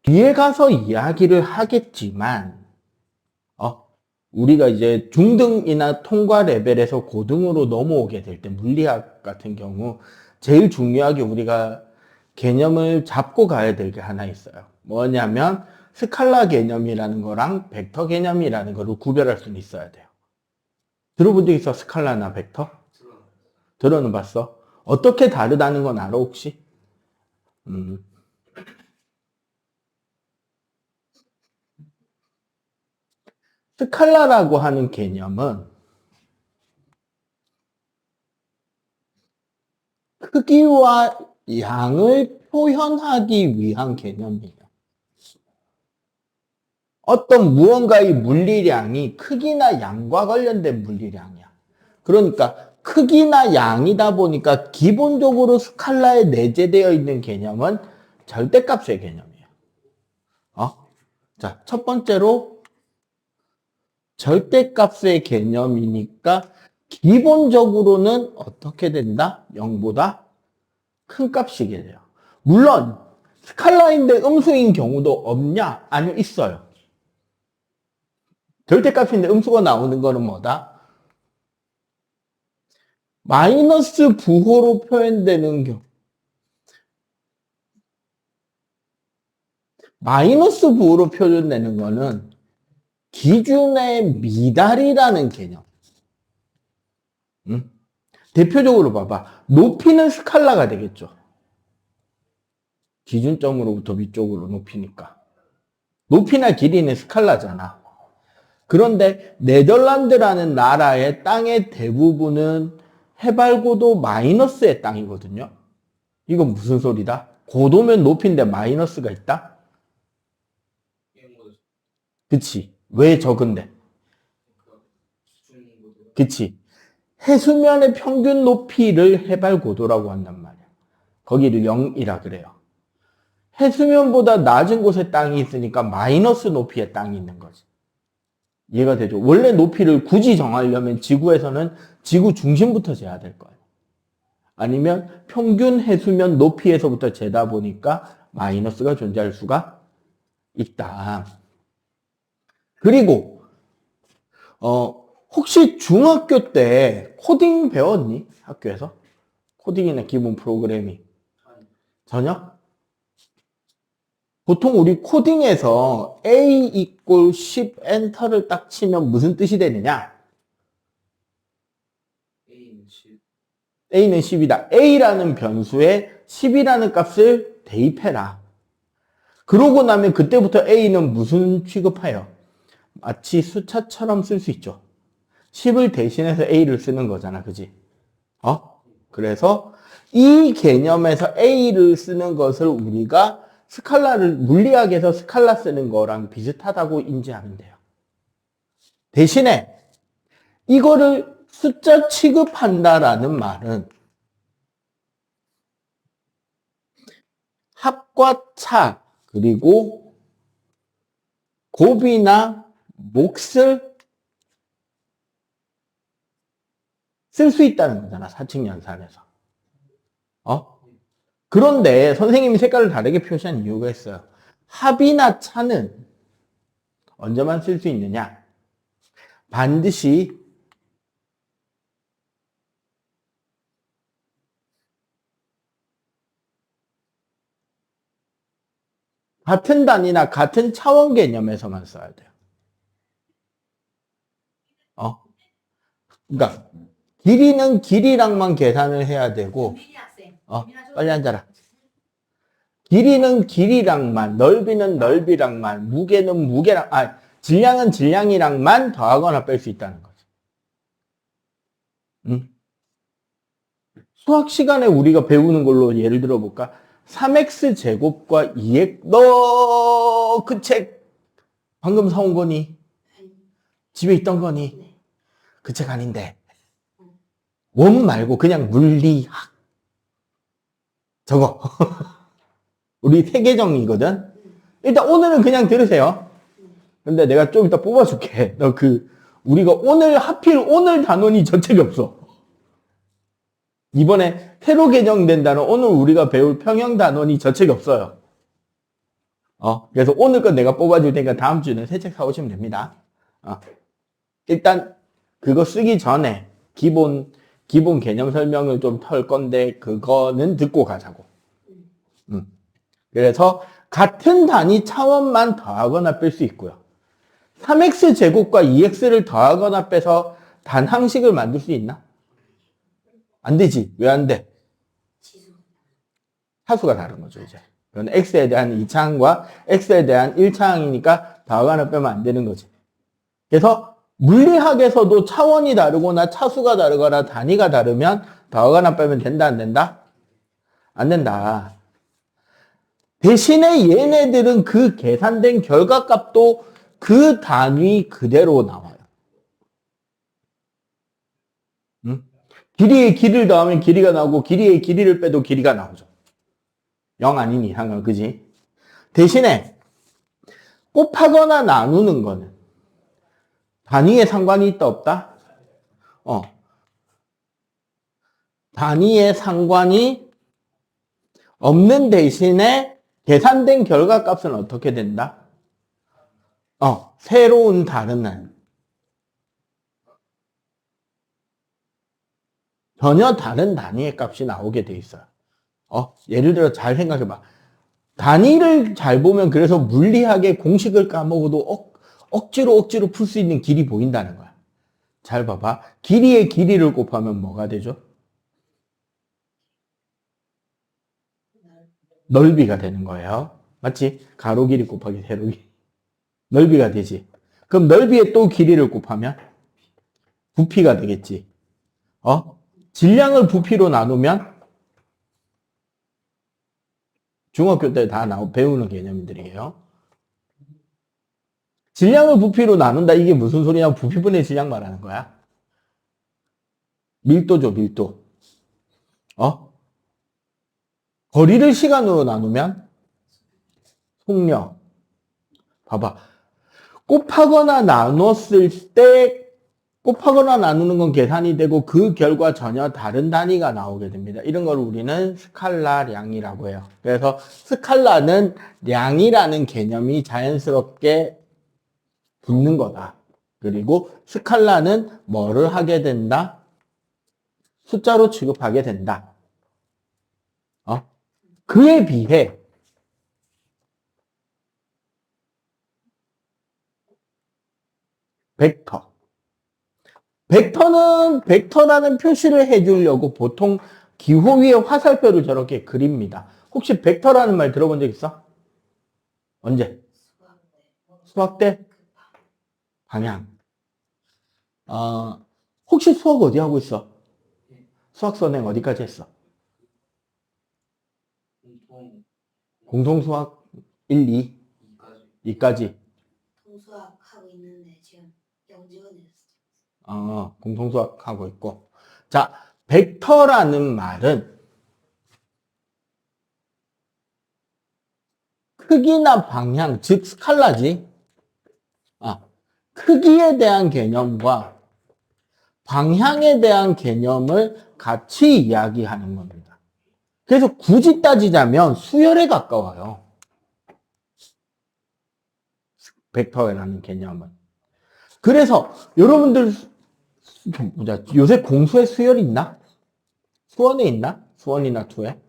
뒤에 가서 이야기를 하겠지만, 우리가 이제 중등이나 통과 레벨에서 고등으로 넘어오게 될 때 물리학 같은 경우 제일 중요하게 우리가 개념을 잡고 가야 될 게 하나 있어요. 뭐냐면 스칼라 개념이라는 거랑 벡터 개념이라는 거를 구별할 수는 있어야 돼요. 들어본 적 있어? 스칼라나 벡터? 들어는 봤어? 어떻게 다르다는 건 알아 혹시? 스칼라라고 하는 개념은 크기와 양을 표현하기 위한 개념이에요. 어떤 무언가의 물리량이 크기나 양과 관련된 물리량이야. 그러니까 크기나 양이다 보니까 기본적으로 스칼라에 내재되어 있는 개념은 절대값의 개념이에요. 자, 첫 번째로 절대값의 개념이니까 기본적으로는 어떻게 된다? 0보다 큰 값이게 돼요. 물론 스칼라인데 음수인 경우도 없냐? 아니요, 있어요. 절대값인데 음수가 나오는 거는 뭐다? 마이너스 부호로 표현되는 경우. 마이너스 부호로 표현되는 거는 기준의 미달이라는 개념. 응? 대표적으로 봐봐. 높이는 스칼라가 되겠죠. 기준점으로부터 위쪽으로 높이니까. 높이나 길이는 스칼라잖아. 그런데 네덜란드라는 나라의 땅의 대부분은 해발고도 마이너스의 땅이거든요. 이건 무슨 소리다? 고도면 높인데 마이너스가 있다? 그치. 왜 적은데? 그치. 해수면의 평균 높이를 해발고도라고 한단 말이야. 거기를 0이라 그래요. 해수면보다 낮은 곳에 땅이 있으니까 마이너스 높이의 땅이 있는 거지. 이해가 되죠? 원래 높이를 굳이 정하려면 지구에서는 지구 중심부터 재야 될 거예요. 아니면 평균 해수면 높이에서부터 재다 보니까 마이너스가 존재할 수가 있다. 그리고 혹시 중학교 때 코딩 배웠니? 학교에서? 코딩이나 기본 프로그래밍. 전혀? 보통 우리 코딩에서 A equal 10 엔터를 딱 치면 무슨 뜻이 되느냐? A는 10이다. A라는 변수에 10이라는 값을 대입해라. 그러고 나면 그때부터 A는 무슨 취급해요? 마치 숫자처럼 쓸 수 있죠. 10을 대신해서 A를 쓰는 거잖아. 그지? 그래서 이 개념에서 A를 쓰는 것을 우리가 스칼라를 물리학에서 스칼라 쓰는 거랑 비슷하다고 인지하면 돼요. 대신에 이거를 숫자 취급한다라는 말은 합과 차 그리고 곱이나 몫을 쓸 수 있다는 거잖아. 사칙연산에서. 그런데 선생님이 색깔을 다르게 표시한 이유가 있어요. 합이나 차는 언제만 쓸 수 있느냐? 반드시 같은 단위나 같은 차원 개념에서만 써야 돼요. 그러니까 길이는 길이랑만 계산을 해야 되고 빨리 앉아라. 길이는 길이랑만, 넓이는 넓이랑만, 무게는 무게랑, 질량은 질량이랑만 더하거나 뺄 수 있다는 거죠. 수학 시간에 우리가 배우는 걸로 예를 들어 볼까? 3x 제곱과 2x, 너 그 책 방금 사온 거니? 집에 있던 거니? 그 책 아닌데. 원 말고 그냥 물리학. 저거. 우리 세계정이거든? 일단 오늘은 그냥 들으세요. 근데 내가 좀 이따 뽑아줄게. 우리가 오늘 하필 오늘 단원이 저 책이 없어. 이번에 새로 개정된 단원, 오늘 우리가 배울 평형 단원이 저 책이 없어요. 그래서 오늘 건 내가 뽑아줄 테니까 다음 주는 새 책 사오시면 됩니다. 일단 그거 쓰기 전에 기본 개념 설명을 좀 털 건데 그거는 듣고 가자고. 그래서 같은 단위 차원만 더하거나 뺄 수 있고요. 3x 제곱과 2x를 더하거나 빼서 단항식을 만들 수 있나? 안 되지. 왜 안 돼? 차수가 다른 거죠, 이제. 그건 x에 대한 2차항과 x에 대한 1차항이니까 더하거나 빼면 안 되는 거지. 그래서 물리학에서도 차원이 다르거나 차수가 다르거나 단위가 다르면 더하거나 빼면 된다, 안 된다? 안 된다. 대신에 얘네들은 그 계산된 결과값도 그 단위 그대로 나와요. 응? 길이에 길이를 더하면 길이가 나오고 길이에 길이를 빼도 길이가 나오죠. 0 아닌 이상은, 그지? 대신에 곱하거나 나누는 거는 단위에 상관이 있다, 없다? 단위에 상관이 없는 대신에 계산된 결과값은 어떻게 된다? 새로운 다른 전혀 다른 단위의 값이 나오게 돼 있어요. 예를 들어 잘 생각해봐. 단위를 잘 보면 그래서 물리학의 공식을 까먹어도 억지로 풀 수 있는 길이 보인다는 거야. 잘 봐봐. 길이의 길이를 곱하면 뭐가 되죠? 넓이가 되는 거예요. 맞지? 가로 길이 곱하기 세로 길이. 넓이가 되지. 그럼 넓이에 또 길이를 곱하면 부피가 되겠지. 질량을 부피로 나누면 중학교 때 다 배우는 개념들이에요. 질량을 부피로 나눈다. 이게 무슨 소리냐? 부피분의 질량 말하는 거야. 밀도죠, 밀도. 거리를 시간으로 나누면 속력. 봐봐. 곱하거나 나눴을 때 곱하거나 나누는 건 계산이 되고 그 결과 전혀 다른 단위가 나오게 됩니다. 이런 걸 우리는 스칼라량이라고 해요. 그래서 스칼라는 량이라는 개념이 자연스럽게 붙는 거다. 그리고 스칼라는 뭐를 하게 된다? 숫자로 취급하게 된다. 그에 비해 벡터. 벡터라는 표시를 해주려고 보통 기호 위에 화살표를 저렇게 그립니다. 혹시 벡터라는 말 들어본 적 있어? 언제? 수학 때? 방향. 혹시 수학 어디 하고 있어? 수학 선행 어디까지 했어? 공통수학 1, 2? 2까지. 통수학 하고 있는데 지금 영지원에 있어요. 공통수학 하고 있고. 자, 벡터라는 말은 크기나 방향, 즉 스칼라지. 크기에 대한 개념과 방향에 대한 개념을 같이 이야기하는 겁니다. 그래서 굳이 따지자면 수열에 가까워요. 벡터라는 개념은. 그래서 여러분들 요새 공수에 수열이 있나? 수원에 있나? 수원이나 투에?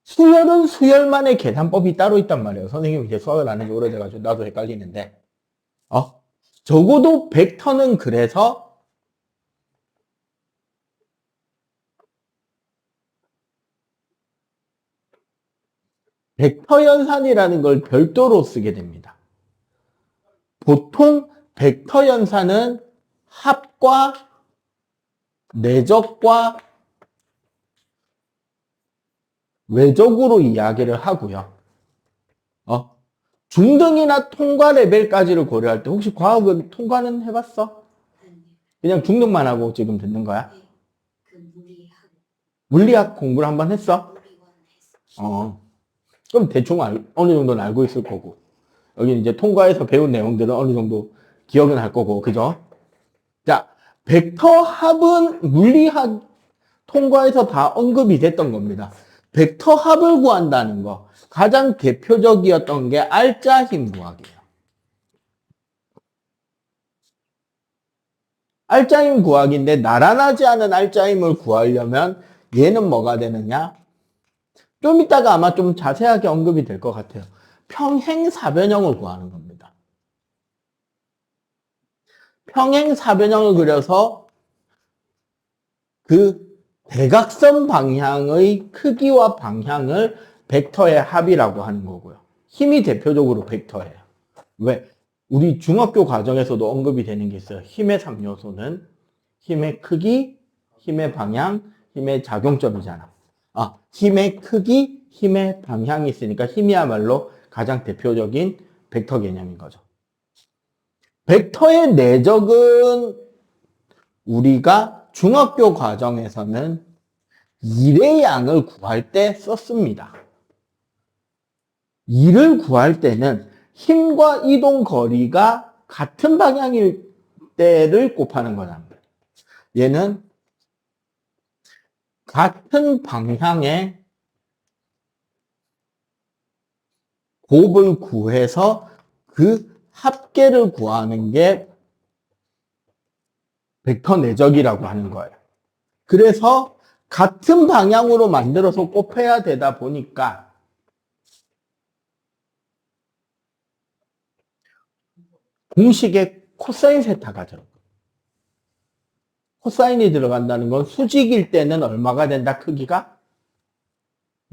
수열은 수열만의 계산법이 따로 있단 말이에요. 선생님이 이제 수학을 안 해서 오래돼가지고 나도 헷갈리는데. 적어도 벡터는 그래서 벡터 연산이라는 걸 별도로 쓰게 됩니다. 보통 벡터 연산은 합과 내적과 외적으로 이야기를 하고요. 중등이나 통과 레벨까지를 고려할 때 혹시 과학은 통과는 해봤어? 그냥 중등만 하고 지금 듣는 거야? 물리학 공부를 한번 했어? 그럼 대충 어느 정도는 알고 있을 거고. 여기 이제 통과해서 배운 내용들은 어느 정도 기억은 할 거고, 그죠? 자, 벡터 합은 물리학 통과에서 다 언급이 됐던 겁니다. 벡터 합을 구한다는 거. 가장 대표적이었던 게 알짜힘 구하기예요. 알짜힘 구하기인데 나란하지 않은 알짜힘을 구하려면 얘는 뭐가 되느냐? 좀 이따가 아마 좀 자세하게 언급이 될 것 같아요. 평행사변형을 구하는 겁니다. 평행사변형을 그려서 그 대각선 방향의 크기와 방향을 벡터의 합이라고 하는 거고요. 힘이 대표적으로 벡터예요. 왜? 우리 중학교 과정에서도 언급이 되는 게 있어요. 힘의 3요소는 힘의 크기, 힘의 방향, 힘의 작용점이잖아. 힘의 크기, 힘의 방향이 있으니까 힘이야말로 가장 대표적인 벡터 개념인 거죠. 벡터의 내적은 우리가 중학교 과정에서는 일의 양을 구할 때 썼습니다. 일을 구할 때는 힘과 이동 거리가 같은 방향일 때를 곱하는 거랍니다. 얘는 같은 방향의 곱을 구해서 그 합계를 구하는 게 벡터 내적이라고 하는 거예요. 그래서 같은 방향으로 만들어서 곱해야 되다 보니까 공식에 코사인 세타가 들어가요. 코사인이 들어간다는 건 수직일 때는 얼마가 된다? 크기가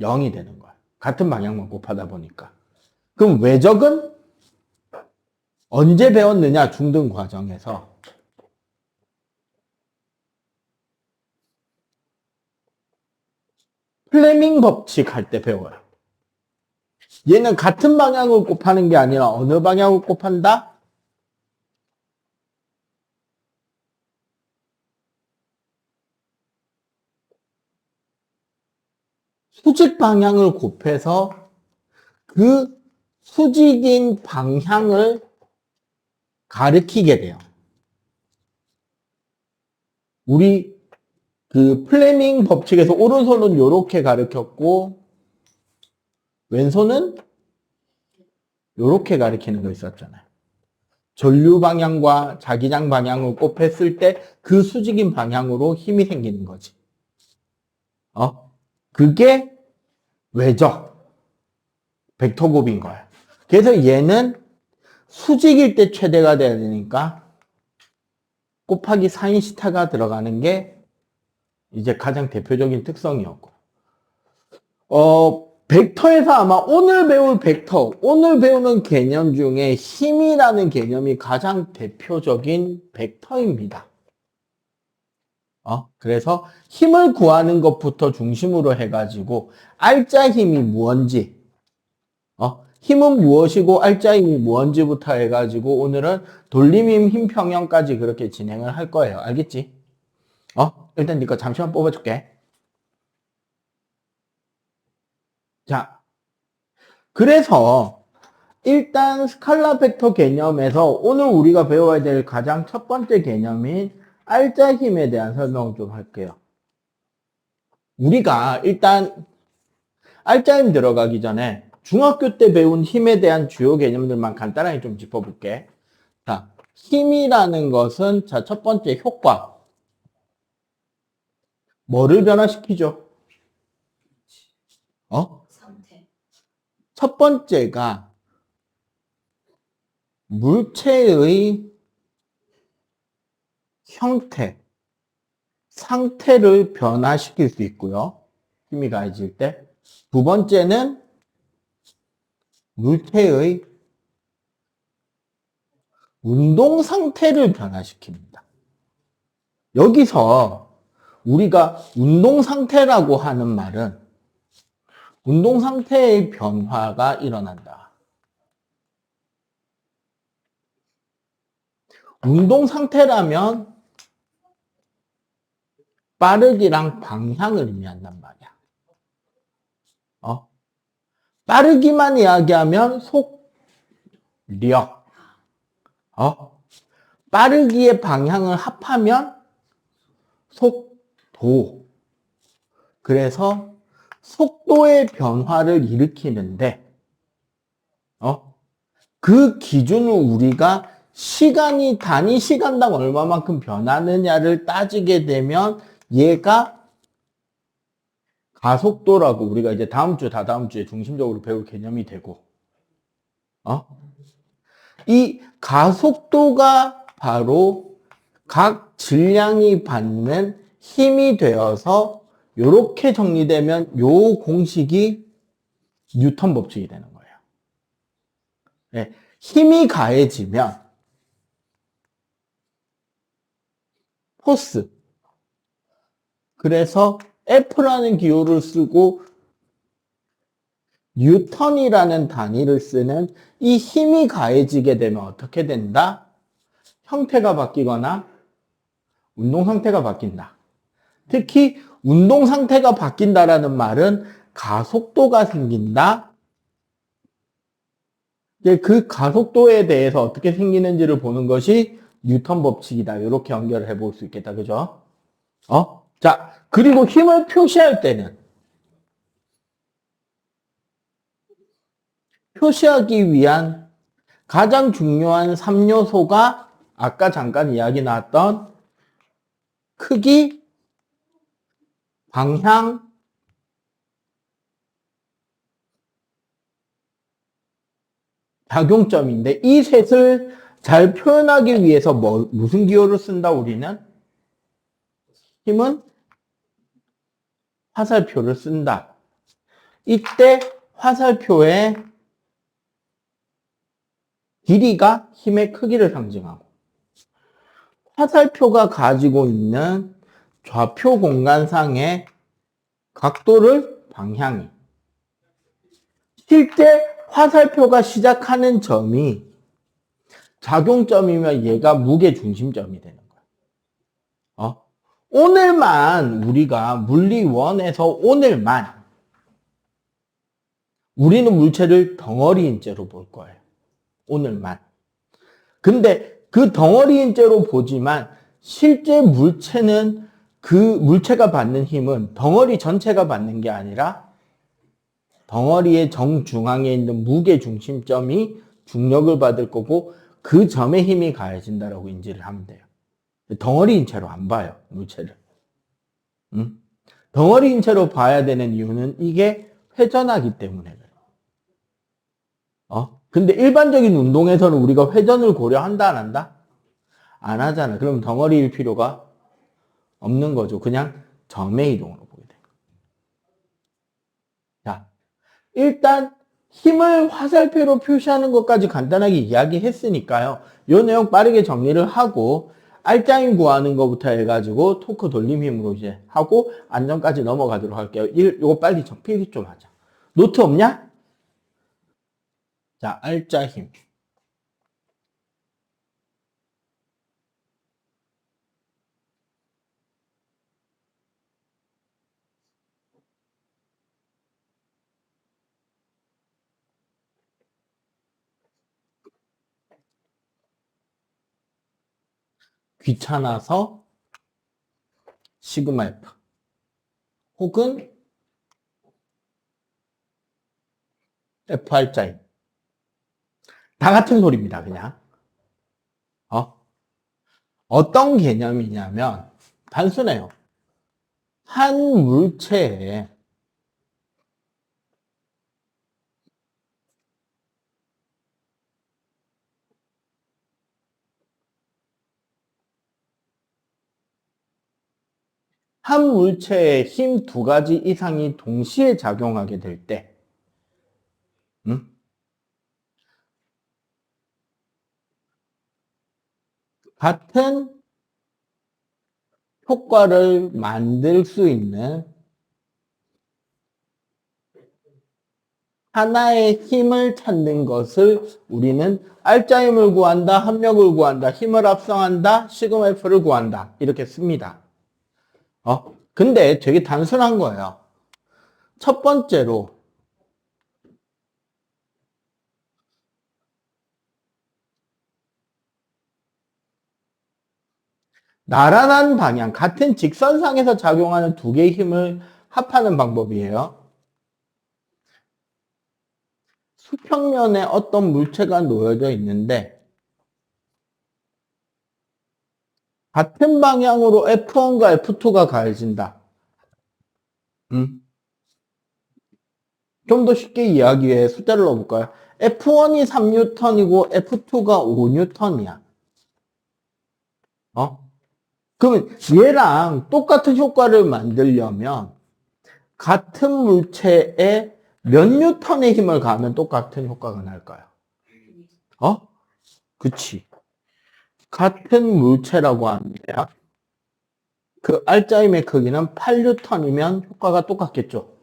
0이 되는 거예요. 같은 방향만 곱하다 보니까. 그럼 외적은 언제 배웠느냐? 중등 과정에서. 플레밍 법칙 할 때 배워요. 얘는 같은 방향을 곱하는 게 아니라 어느 방향을 곱한다? 수직 방향을 곱해서 그 수직인 방향을 가리키게 돼요. 우리 그 플레밍 법칙에서 오른손은 이렇게 가리켰고 왼손은 이렇게 가리키는 거 있었잖아요. 전류 방향과 자기장 방향을 곱했을 때 그 수직인 방향으로 힘이 생기는 거지. 그게 외적 벡터 곱인 거야. 그래서 얘는 수직일 때 최대가 돼야 되니까 곱하기 사인 시타가 들어가는 게 이제 가장 대표적인 특성이었고. 벡터에서 아마 오늘 배울 벡터, 오늘 배우는 개념 중에 힘이라는 개념이 가장 대표적인 벡터입니다. 그래서 힘을 구하는 것부터 중심으로 해가지고 알짜 힘이 무언지, 힘은 무엇이고 알짜 힘이 무언지부터 해가지고 오늘은 돌림힘 힘평형까지 그렇게 진행을 할 거예요. 알겠지? 일단 네 거 잠시만 뽑아줄게. 자, 그래서 일단 스칼라 벡터 개념에서 오늘 우리가 배워야 될 가장 첫 번째 개념인 알짜 힘에 대한 설명을 좀 할게요. 우리가 일단 알짜 힘 들어가기 전에 중학교 때 배운 힘에 대한 주요 개념들만 간단하게 좀 짚어볼게. 자, 힘이라는 것은 자, 첫 번째 효과. 뭐를 변화시키죠? 상태. 첫 번째가 물체의 형태, 상태를 변화시킬 수 있고요. 힘이 가해질 때. 두 번째는 물체의 운동 상태를 변화시킵니다. 여기서 우리가 운동 상태라고 하는 말은 운동 상태의 변화가 일어난다. 운동 상태라면 빠르기랑 방향을 의미한단 말이야. 빠르기만 이야기하면 속력. 빠르기의 방향을 합하면 속도. 그래서 속도의 변화를 일으키는데, 그 기준을 우리가 단위 시간당 얼마만큼 변하느냐를 따지게 되면 얘가 가속도라고 우리가 이제 다음 주, 다다음 주에 중심적으로 배울 개념이 되고, 이 가속도가 바로 각 질량이 받는 힘이 되어서 이렇게 정리되면 요 공식이 뉴턴 법칙이 되는 거예요. 네, 힘이 가해지면 포스, 그래서 F라는 기호를 쓰고 뉴턴이라는 단위를 쓰는 이 힘이 가해지게 되면 어떻게 된다? 형태가 바뀌거나 운동 상태가 바뀐다. 특히 운동 상태가 바뀐다라는 말은 가속도가 생긴다. 그 가속도에 대해서 어떻게 생기는지를 보는 것이 뉴턴 법칙이다. 이렇게 연결을 해볼 수 있겠다. 그죠? 자, 그리고 힘을 표시할 때는 표시하기 위한 가장 중요한 3요소가 아까 잠깐 이야기 나왔던 크기, 방향, 작용점인데 이 셋을 잘 표현하기 위해서 무슨 기호를 쓴다 우리는? 힘은 화살표를 쓴다. 이때 화살표의 길이가 힘의 크기를 상징하고 화살표가 가지고 있는 좌표 공간상의 각도를 방향이 실제 화살표가 시작하는 점이 작용점이면 얘가 무게 중심점이 되는 거야. 오늘만 우리가 물리원에서 오늘만 우리는 물체를 덩어리인 채로 볼 거예요. 오늘만. 근데 그 덩어리인 채로 보지만 실제 물체는 그 물체가 받는 힘은 덩어리 전체가 받는 게 아니라 덩어리의 정중앙에 있는 무게 중심점이 중력을 받을 거고 그 점에 힘이 가해진다라고 인지를 하면 돼요. 덩어리인 채로 안 봐요, 물체를. 응? 덩어리인 채로 봐야 되는 이유는 이게 회전하기 때문에 그래요. 근데 일반적인 운동에서는 우리가 회전을 고려한다, 안 한다? 안 하잖아. 그럼 덩어리일 필요가 없는 거죠. 그냥 점의 이동으로 보게 돼요. 자, 일단 힘을 화살표로 표시하는 것까지 간단하게 이야기했으니까요. 이 내용 빠르게 정리를 하고 알짜힘 구하는 것부터 해가지고 토크 돌림 힘으로 이제 하고 안전까지 넘어가도록 할게요. 이거 빨리 필기 좀 하자. 노트 없냐? 자, 알짜힘. 귀찮아서 시그마 F 혹은 F 알짜힘. 다 같은 소리입니다, 그냥. 어떤 개념이냐면 단순해요. 한 물체에 한 물체에 힘 두 가지 이상이 동시에 작용하게 될 때, 같은 효과를 만들 수 있는 하나의 힘을 찾는 것을 우리는 알짜힘을 구한다, 합력을 구한다, 힘을 합성한다, 시그마 F를 구한다. 이렇게 씁니다. 근데 되게 단순한 거예요. 첫 번째로 나란한 방향, 같은 직선상에서 작용하는 두 개의 힘을 합하는 방법이에요. 수평면에 어떤 물체가 놓여져 있는데 같은 방향으로 F1과 F2가 가해진다. 좀 더 쉽게 이해하기 위해 숫자를 넣어볼까요? F1이 3N이고 F2가 5N이야. 그러면 얘랑 똑같은 효과를 만들려면 같은 물체에 몇 뉴턴의 힘을 가하면 똑같은 효과가 날까요? 그치. 같은 물체라고 하는데요. 그 알짜임의 크기는 8뉴턴이면 효과가 똑같겠죠?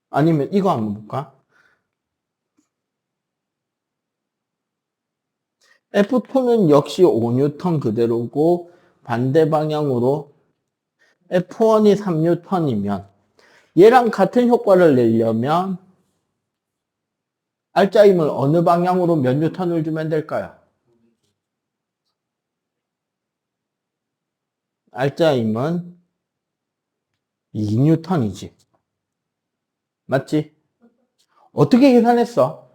아니면 이거 한번 볼까? F2는 역시 5뉴턴 그대로고 반대 방향으로 F1이 3뉴턴이면 얘랑 같은 효과를 내려면 알짜임을 어느 방향으로 몇 뉴턴을 주면 될까요? 알짜임은 2뉴턴이지. 맞지? 어떻게 계산했어?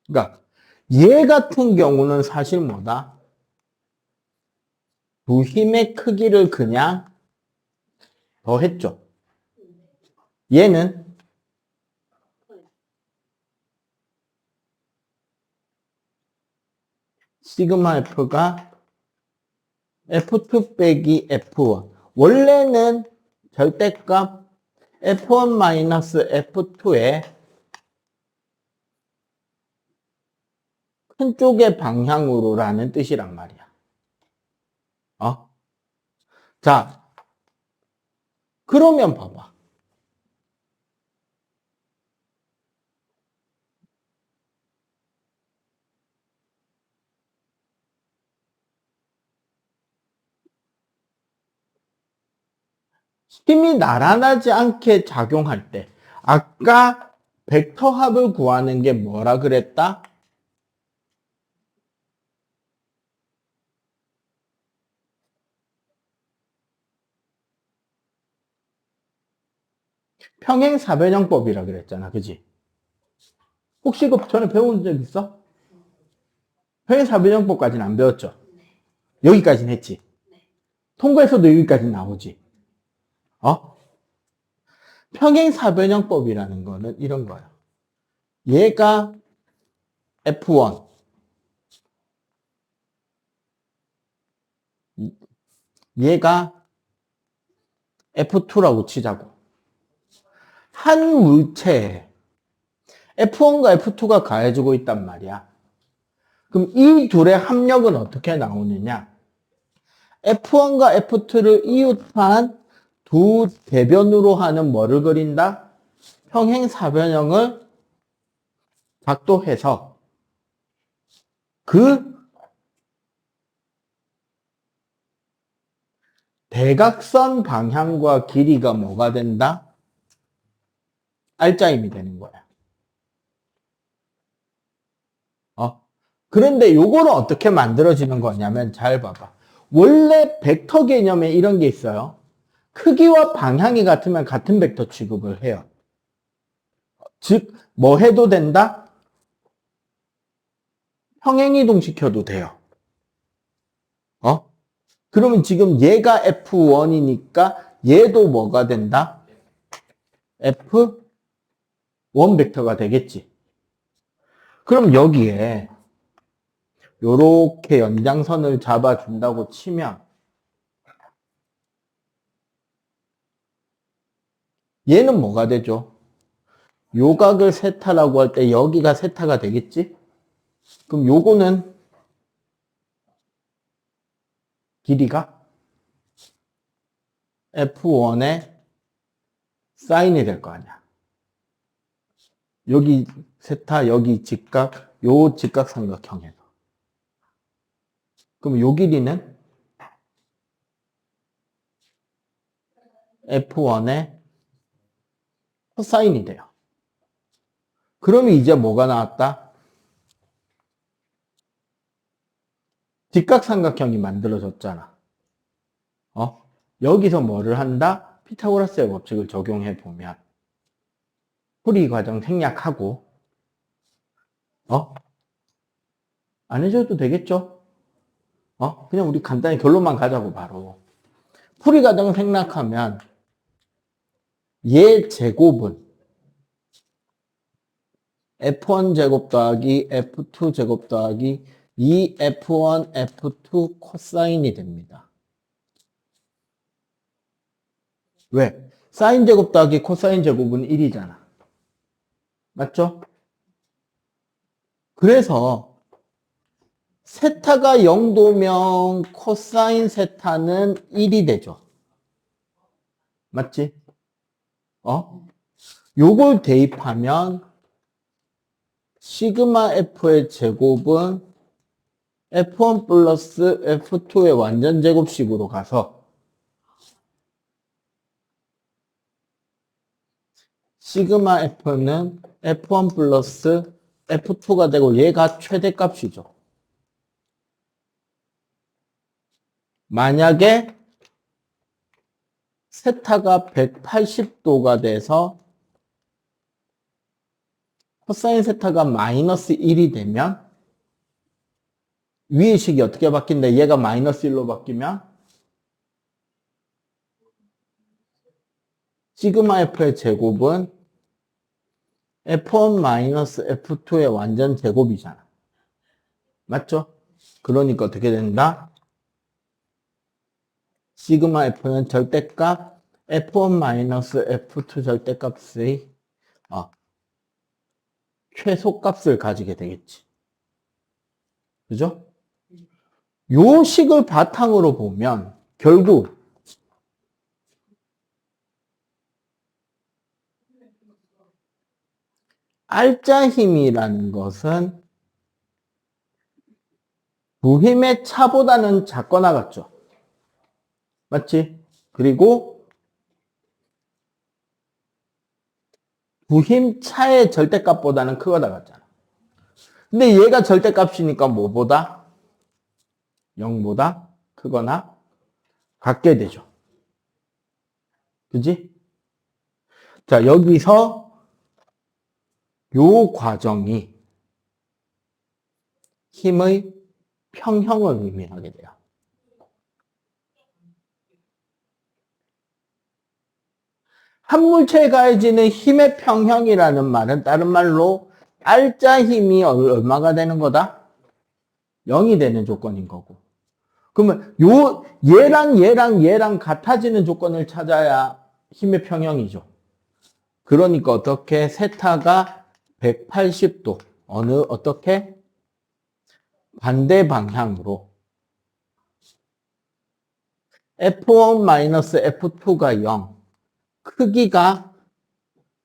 그러니까 얘 같은 경우는 사실 뭐다? 두 힘의 크기를 그냥 더했죠. 얘는 시그마 F가 F2 빼기 F1. 원래는 절대값 F1 마이너스 F2의 큰 쪽의 방향으로라는 뜻이란 말이야. 자, 그러면 봐봐. 힘이 나란하지 않게 작용할 때 아까 벡터 합을 구하는 게 뭐라 그랬다? 평행사변형법이라 그랬잖아. 그지? 혹시 이거 전에 배운 적 있어? 평행사변형법까지는 안 배웠죠? 여기까지는 했지. 통과에서도 여기까지 나오지. 평행사변형법이라는 거는 이런 거야. 얘가 F1, 얘가 F2라고 치자고. 한 물체에 F1과 F2가 가해지고 있단 말이야. 그럼 이 둘의 합력은 어떻게 나오느냐? F1과 F2를 이웃한 두 대변으로 하는 뭐를 그린다? 평행사변형을 작도해서 그 대각선 방향과 길이가 뭐가 된다? 알짜임이 되는 거야. 그런데 요거는 어떻게 만들어지는 거냐면 잘 봐봐. 원래 벡터 개념에 이런 게 있어요. 크기와 방향이 같으면 같은 벡터 취급을 해요. 즉, 뭐 해도 된다? 평행이동 시켜도 돼요. 그러면 지금 얘가 F1이니까 얘도 뭐가 된다? F1 벡터가 되겠지. 그럼 여기에 요렇게 연장선을 잡아준다고 치면 얘는 뭐가 되죠? 요각을 세타라고 할 때 여기가 세타가 되겠지? 그럼 요거는 길이가 F1의 사인이 될 거 아니야. 여기 세타, 여기 직각, 요 직각삼각형에서. 그럼 요 길이는 F1의 코사인이 돼요. 그러면 이제 뭐가 나왔다? 직각삼각형이 만들어졌잖아. 여기서 뭐를 한다? 피타고라스의 법칙을 적용해 보면 풀이 과정 생략하고 안 해줘도 되겠죠? 그냥 우리 간단히 결론만 가자고 바로. 풀이 과정 생략하면 얘 제곱은 F1 제곱 더하기 F2 제곱 더하기 2F1 F2 코사인이 됩니다. 왜? 사인 제곱 더하기 코사인 제곱은 1이잖아. 맞죠? 그래서 세타가 0도면 코사인 세타는 1이 되죠. 맞지? 요걸 대입하면 시그마 F의 제곱은 F1 플러스 F2의 완전 제곱식으로 가서 시그마 F는 F1 플러스 F2가 되고 얘가 최대값이죠. 만약에 세타가 180도가 돼서 코사인 세타가 마이너스 1이 되면 위의 식이 어떻게 바뀐다? 얘가 마이너스 1로 바뀌면 시그마 F의 제곱은 F1 마이너스 F2의 완전 제곱이잖아. 맞죠? 그러니까 어떻게 된다? 시그마 F는 절대값 F1 마이너스 F2 절대값의 최소값을 가지게 되겠지. 그죠? 요 식을 바탕으로 보면 결국 알짜 힘이라는 것은 부힘의 차보다는 작거나 같죠. 맞지? 그리고 부힘 차의 절대값보다는 크거나 같잖아. 근데 얘가 절대값이니까 뭐보다? 0보다 크거나 같게 되죠. 그지? 자, 여기서 요 과정이 힘의 평형을 의미하게 돼요. 한 물체에 가해지는 힘의 평형이라는 말은 다른 말로 알짜 힘이 얼마가 되는 거다? 0이 되는 조건인 거고. 그러면 얘랑 같아지는 조건을 찾아야 힘의 평형이죠. 그러니까 어떻게 세타가 180도 어떻게 반대 방향으로 F1-F2가 0 크기가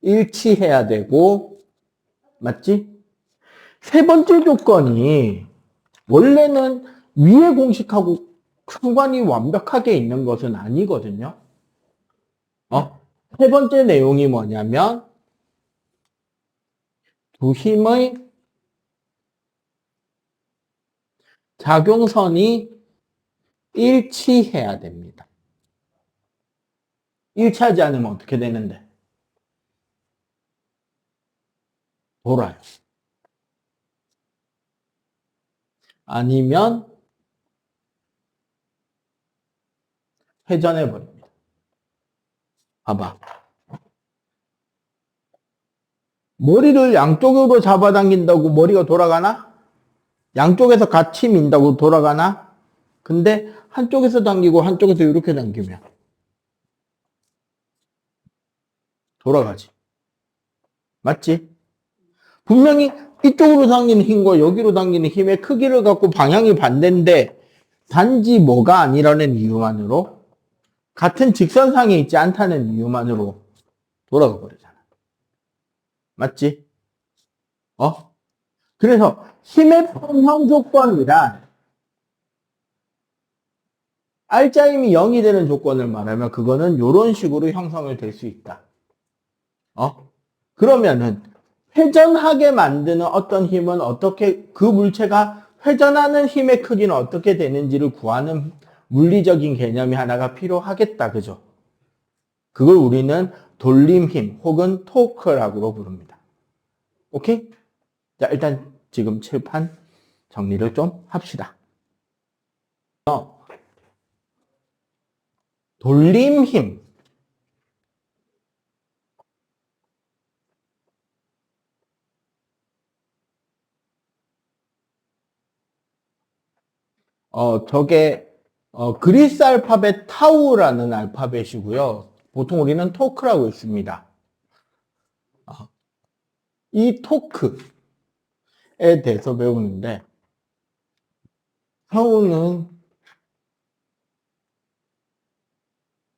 일치해야 되고 맞지? 세 번째 조건이 원래는 위의 공식하고 상관이 완벽하게 있는 것은 아니거든요. 세 번째 내용이 뭐냐면 두 힘의 작용선이 일치해야 됩니다. 일치하지 않으면 어떻게 되는데? 돌아요. 아니면 회전해버립니다. 봐봐. 머리를 양쪽으로 잡아당긴다고 머리가 돌아가나? 양쪽에서 같이 민다고 돌아가나? 근데 한쪽에서 당기고 한쪽에서 이렇게 당기면 돌아가지. 맞지? 분명히 이쪽으로 당기는 힘과 여기로 당기는 힘의 크기를 갖고 방향이 반대인데 단지 뭐가 아니라는 이유만으로 같은 직선상에 있지 않다는 이유만으로 돌아가 버리잖아. 맞지? 그래서 힘의 평형 조건이란 알짜 힘이 0이 되는 조건을 말하면 그거는 이런 식으로 형성을 될 수 있다. 그러면은 회전하게 만드는 어떤 힘은 어떻게 그 물체가 회전하는 힘의 크기는 어떻게 되는지를 구하는 물리적인 개념이 하나가 필요하겠다. 그죠? 그걸 우리는 돌림힘 혹은 토크라고 부릅니다. 오케이? 자, 일단 지금 칠판 정리를 좀 합시다. 돌림힘. 저게 그리스 알파벳 타우라는 알파벳이고요. 보통 우리는 토크라고 있습니다. 이 토크에 대해서 배우는데 타우는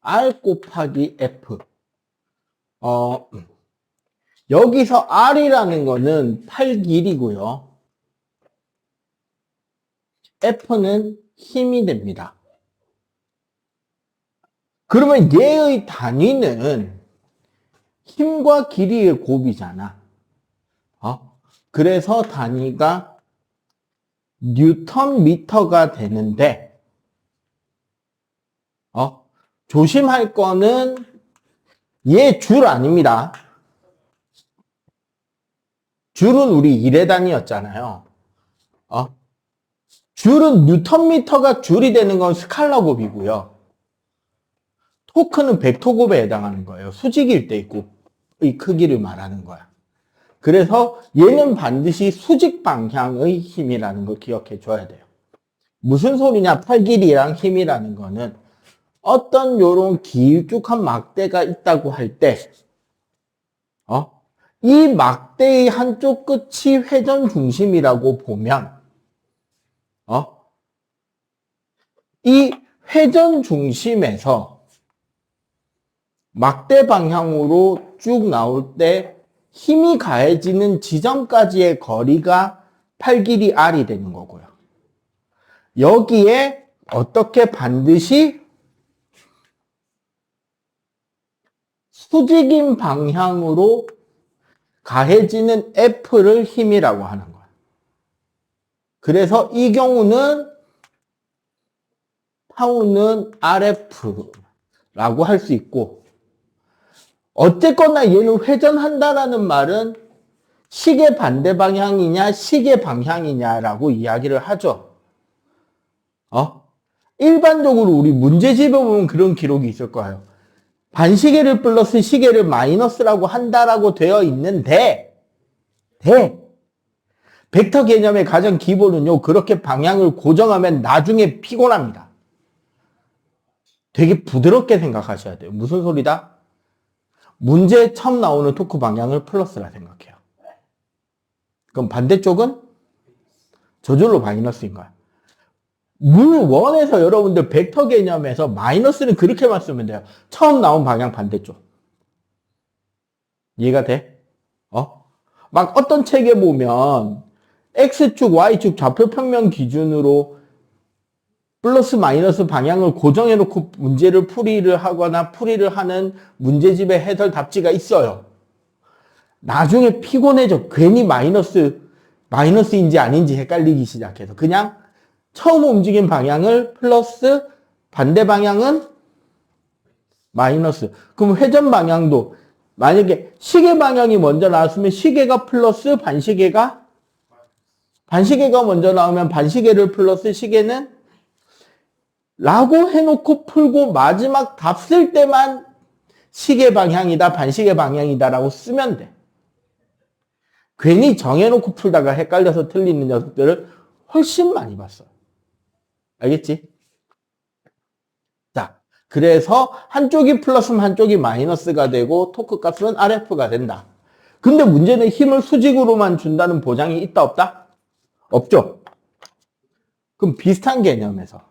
R 곱하기 F. 여기서 R이라는 거는 팔 길이고요. F는 힘이 됩니다. 그러면 얘의 단위는 힘과 길이의 곱이잖아. 그래서 단위가 뉴턴 미터가 되는데, 조심할 거는 얘 줄 아닙니다. 줄은 우리 1의 단위였잖아요. 줄은 뉴턴미터가 줄이 되는 건 스칼라 곱이고요. 토크는 벡터 곱에 해당하는 거예요. 수직일 때의 곱의 크기를 말하는 거야. 그래서 얘는 반드시 수직 방향의 힘이라는 걸 기억해 줘야 돼요. 무슨 소리냐? 팔 길이랑 힘이라는 거는 어떤 요런 길쭉한 막대가 있다고 할 때, 이 막대의 한쪽 끝이 회전 중심이라고 보면, 이 회전 중심에서 막대 방향으로 쭉 나올 때 힘이 가해지는 지점까지의 거리가 팔 길이 R이 되는 거고요. 여기에 어떻게 반드시 수직인 방향으로 가해지는 F를 힘이라고 하는 거예요. 그래서 이 경우는 타우는 RF라고 할 수 있고, 어쨌거나 얘는 회전한다라는 말은 시계 반대 방향이냐 시계 방향이냐라고 이야기를 하죠. 일반적으로 우리 문제집에 보면 그런 기록이 있을 거예요. 반시계를 플러스 시계를 마이너스라고 한다라고 되어 있는데, 벡터 개념의 가장 기본은요, 그렇게 방향을 고정하면 나중에 피곤합니다. 되게 부드럽게 생각하셔야 돼요. 무슨 소리다? 문제에 처음 나오는 토크 방향을 플러스라 생각해요. 그럼 반대쪽은 저절로 마이너스인 거야. 물1에서 여러분들 벡터 개념에서 마이너스는 그렇게만 쓰면 돼요. 처음 나온 방향 반대쪽. 이해가 돼? 막 어떤 책에 보면 X축, Y축 좌표 평면 기준으로 플러스 마이너스 방향을 고정해 놓고 문제를 풀이를 하거나 풀이를 하는 문제집의 해설 답지가 있어요. 나중에 피곤해져. 괜히 마이너스인지 아닌지 헷갈리기 시작해서 그냥 처음 움직인 방향을 플러스, 반대 방향은 마이너스. 그럼 회전 방향도 만약에 시계 방향이 먼저 나왔으면 시계가 플러스, 반시계가 먼저 나오면 반시계를 플러스, 시계는 라고 해놓고 풀고 마지막 답 쓸 때만 시계 방향이다, 반시계 방향이다 라고 쓰면 돼. 괜히 정해놓고 풀다가 헷갈려서 틀리는 녀석들을 훨씬 많이 봤어요. 알겠지? 자, 그래서 한쪽이 플러스면 한쪽이 마이너스가 되고 토크 값은 RF가 된다. 근데 문제는 힘을 수직으로만 준다는 보장이 있다 없다? 없죠? 그럼 비슷한 개념에서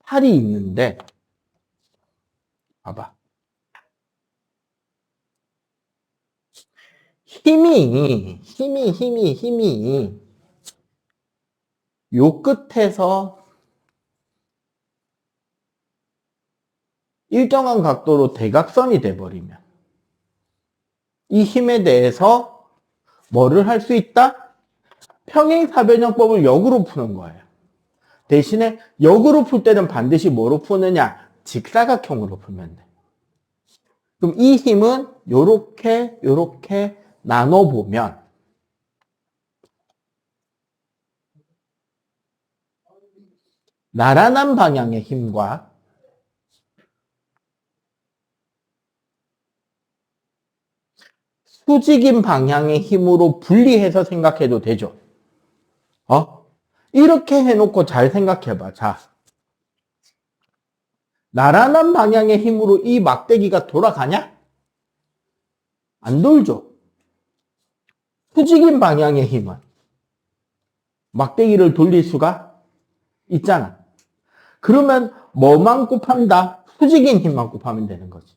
팔이 있는데 봐봐. 힘이 요 끝에서 일정한 각도로 대각선이 돼버리면 이 힘에 대해서 뭐를 할 수 있다? 평행사변형법을 역으로 푸는 거예요. 대신에 역으로 풀 때는 반드시 뭐로 푸느냐? 직사각형으로 풀면 돼. 그럼 이 힘은 요렇게 나눠보면 나란한 방향의 힘과 수직인 방향의 힘으로 분리해서 생각해도 되죠. 이렇게 해놓고 잘 생각해봐. 자, 나란한 방향의 힘으로 이 막대기가 돌아가냐? 안 돌죠. 수직인 방향의 힘은 막대기를 돌릴 수가 있잖아. 그러면 뭐만 곱한다? 수직인 힘만 곱하면 되는 거지.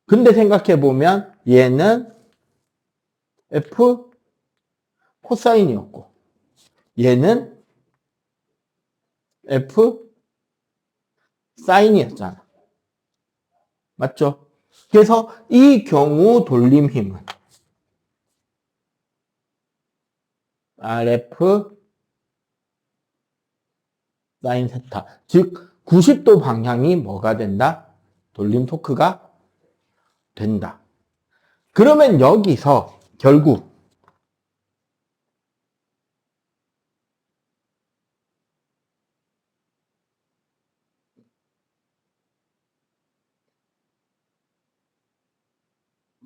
근데 생각해보면 얘는 F 코사인이었고 얘는 F 사인이었잖아. 맞죠? 그래서 이 경우 돌림 힘은 RF 사인 세타. 즉 90도 방향이 뭐가 된다? 돌림 토크가 된다. 그러면 여기서 결국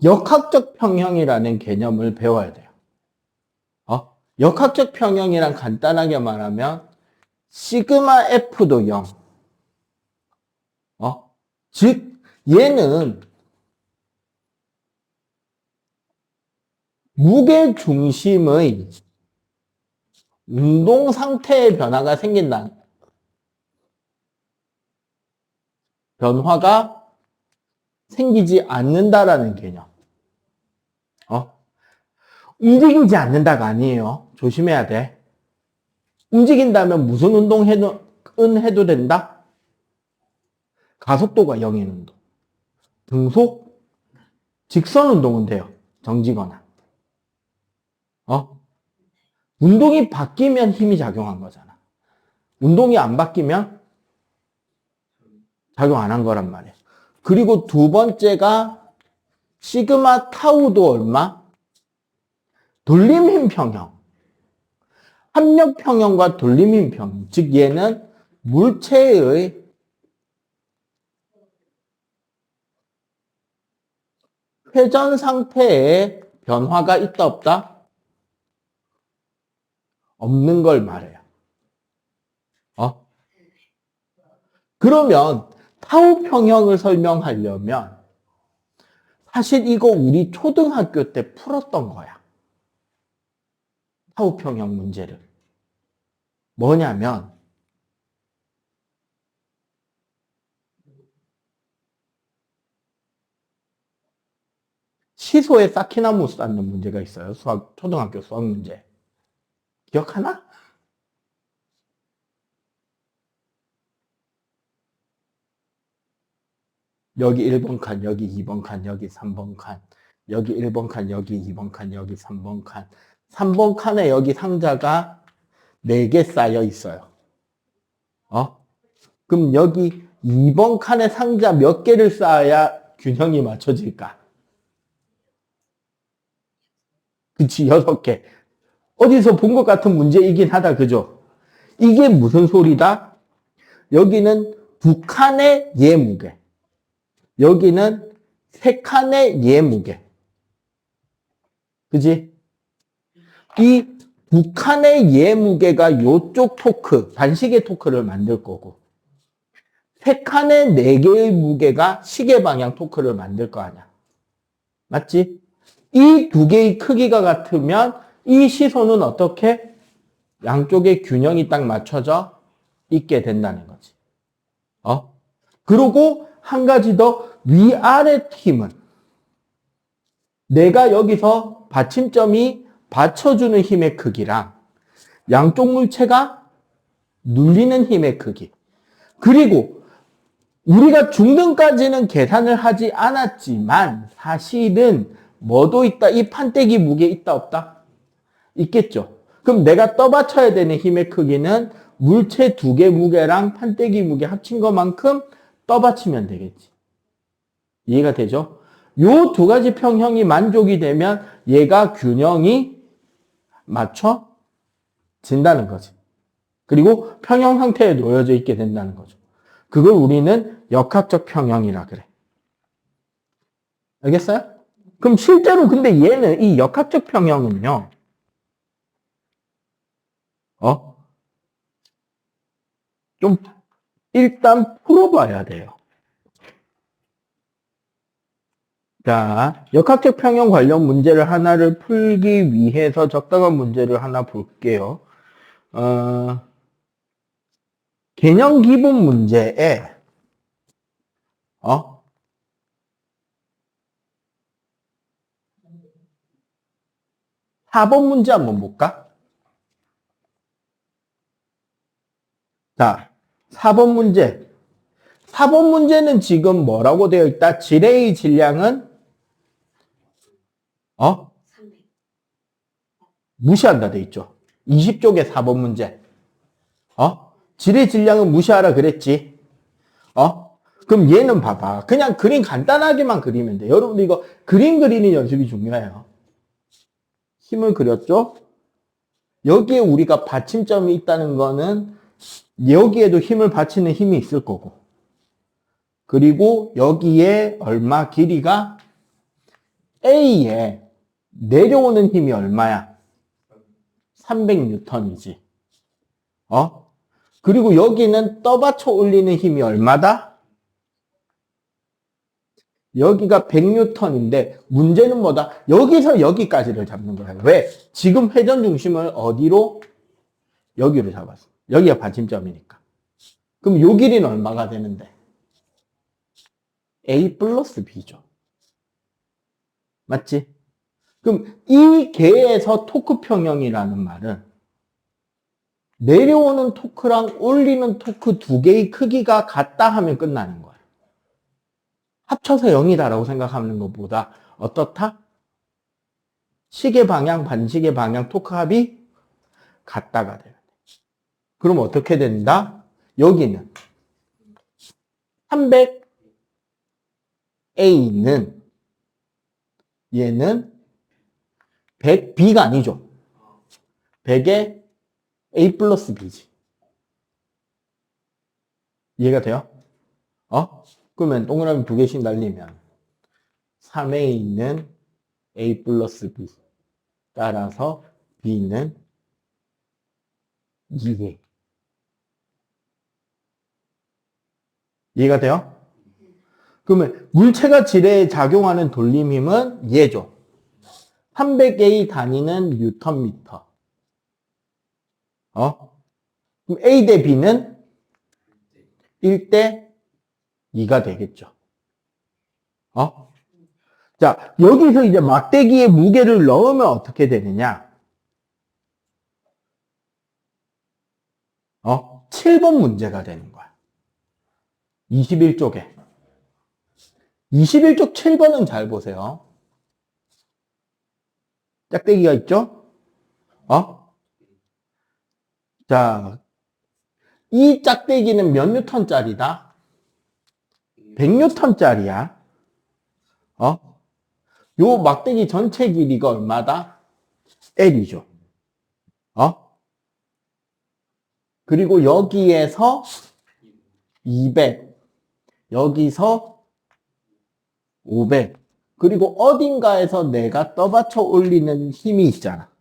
역학적 평형이라는 개념을 배워야 돼요. 역학적 평형이란 간단하게 말하면 시그마 F도 0. 즉 얘는 무게 중심의 운동 상태의 변화가 생긴다. 변화가 생기지 않는다라는 개념. 움직이지 않는다가 아니에요. 조심해야 돼. 움직인다면 무슨 운동 해도 된다? 가속도가 0인 운동. 등속, 직선 운동은 돼요. 정지거나. 운동이 바뀌면 힘이 작용한 거잖아. 운동이 안 바뀌면 작용 안 한 거란 말이에요. 그리고 두 번째가 시그마 타우도 얼마? 돌림힘 평형. 합력 평형과 돌림힘 평형. 즉 얘는 물체의 회전 상태에 변화가 있다 없다? 없는 걸 말해요. 그러면 타우 평형을 설명하려면 사실 이거 우리 초등학교 때 풀었던 거야. 타우 평형 문제를. 뭐냐면 시소에 사키나무 쌓는 문제가 있어요. 초등학교 수학 문제. 기억하나? 여기 1번 칸, 여기 2번 칸, 여기 3번 칸, 여기 1번 칸, 여기 2번 칸, 여기 3번 칸. 3번 칸에 여기 상자가 4개 쌓여 있어요. 그럼 여기 2번 칸에 상자 몇 개를 쌓아야 균형이 맞춰질까? 그치, 6개. 어디서 본 것 같은 문제이긴 하다, 그죠? 이게 무슨 소리다? 여기는 두 칸의 얘 무게. 여기는 3칸의 얘 무게. 그지? 이 두 칸의 얘 무게가 요쪽 토크, 반시계 토크를 만들 거고, 3칸의 4개의 무게가 시계 방향 토크를 만들 거 아니야. 맞지? 이 두 개의 크기가 같으면 이 시소는 어떻게? 양쪽의 균형이 딱 맞춰져 있게 된다는 거지. 그리고 한 가지 더, 위아래 힘은 내가 여기서 받침점이 받쳐주는 힘의 크기랑 양쪽 물체가 눌리는 힘의 크기. 그리고 우리가 중등까지는 계산을 하지 않았지만 사실은 뭐도 있다. 이 판때기 무게 있다 없다? 있겠죠. 그럼 내가 떠받쳐야 되는 힘의 크기는 물체 2개 무게랑 판때기 무게 합친 것만큼 떠받치면 되겠지. 이해가 되죠? 요 2가지 평형이 만족이 되면 얘가 균형이 맞춰진다는 거지. 그리고 평형 상태에 놓여져 있게 된다는 거죠. 그걸 우리는 역학적 평형이라 그래. 알겠어요? 그럼 실제로 근데 얘는 이 역학적 평형은요. 좀 일단 풀어봐야 돼요. 자, 역학적 평형 관련 문제를 하나를 풀기 위해서 적당한 문제를 하나 볼게요. 개념 기본 문제에 4번 문제 한번 볼까? 자, 4번 문제. 4번 문제는 지금 뭐라고 되어 있다? 질의 질량은 300. 무시한다 돼 있죠. 20쪽에 4번 문제. 질의 질량은 무시하라 그랬지. 그럼 얘는 봐봐. 그냥 그림 간단하게만 그리면 돼. 여러분들 이거 그림 그리는 연습이 중요해요. 힘을 그렸죠? 여기에 우리가 받침점이 있다는 거는 여기에도 힘을 받치는 힘이 있을 거고. 그리고 여기에 얼마 길이가 A에 내려오는 힘이 얼마야? 300N이지. 그리고 여기는 떠받쳐 올리는 힘이 얼마다? 여기가 100N인데 문제는 뭐다? 여기서 여기까지를 잡는 거야. 왜? 지금 회전 중심을 어디로? 여기로 잡았어. 여기가 받침점이니까. 그럼 요 길이는 얼마가 되는데? A 플러스 B죠. 맞지? 그럼 이 개에서 토크 평형이라는 말은 내려오는 토크랑 올리는 토크 2개의 크기가 같다 하면 끝나는 거야. 합쳐서 0이다라고 생각하는 것보다 어떻다? 시계 방향, 반시계 방향, 토크 합이 같다가 돼요. 그럼 어떻게 된다? 여기는 300A는 얘는 100B가 아니죠. 100에 A 플러스 B지. 이해가 돼요? 그러면 동그라미 2개씩 날리면 3에 있는 A 플러스 B 따라서 B는 2A. 이해가 돼요? 그러면 물체가 질에 작용하는 돌림힘은 얘죠. 300A 단위는 뉴턴미터. 그럼 A 대 B는 1대 2가 되겠죠. 자, 여기서 이제 막대기에 무게를 넣으면 어떻게 되느냐? 7번 문제가 되는 거야. 21쪽에. 21쪽 7번은 잘 보세요. 짝대기가 있죠? 자, 이 짝대기는 몇 뉴턴짜리다? 100뉴턴짜리야. 요 막대기 전체 길이가 얼마다? L이죠. 그리고 여기에서 200, 여기서 500, 그리고 어딘가에서 내가 떠받쳐 올리는 힘이 있잖아.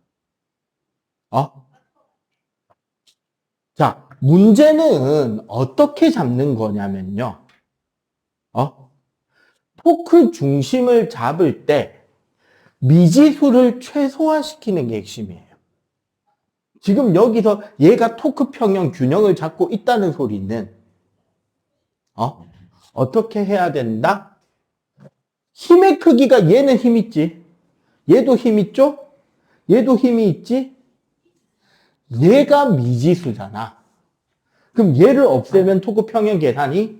자, 문제는 어떻게 잡는 거냐면요. 토크 중심을 잡을 때 미지수를 최소화시키는 게 핵심이에요. 지금 여기서 얘가 토크 평형 균형을 잡고 있다는 소리는 어떻게 해야 된다? 힘의 크기가 얘는 힘 있지. 얘도 힘 있죠? 얘도 힘이 있지? 얘가 미지수잖아. 그럼 얘를 없애면 토크 평형 계산이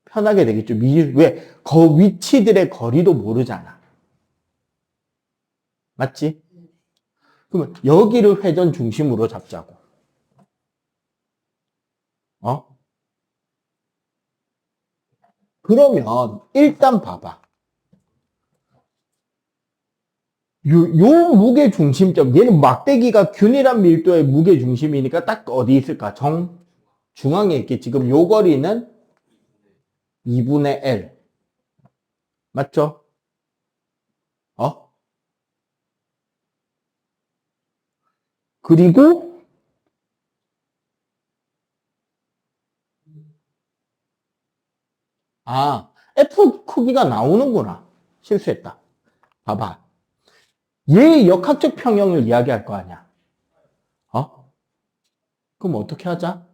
편하게 되겠죠. 미지수. 왜? 그 위치들의 거리도 모르잖아. 맞지? 그러면 여기를 회전 중심으로 잡자고. 그러면 일단 봐봐. 요 무게 중심점, 얘는 막대기가 균일한 밀도의 무게 중심이니까 딱 어디 있을까? 중앙에 있겠지. 지금 요 거리는 2분의 L. 맞죠? 그리고 F 크기가 나오는구나. 실수했다. 봐봐. 얘의 역학적 평형을 이야기할 거 아니야. 그럼 어떻게 하자?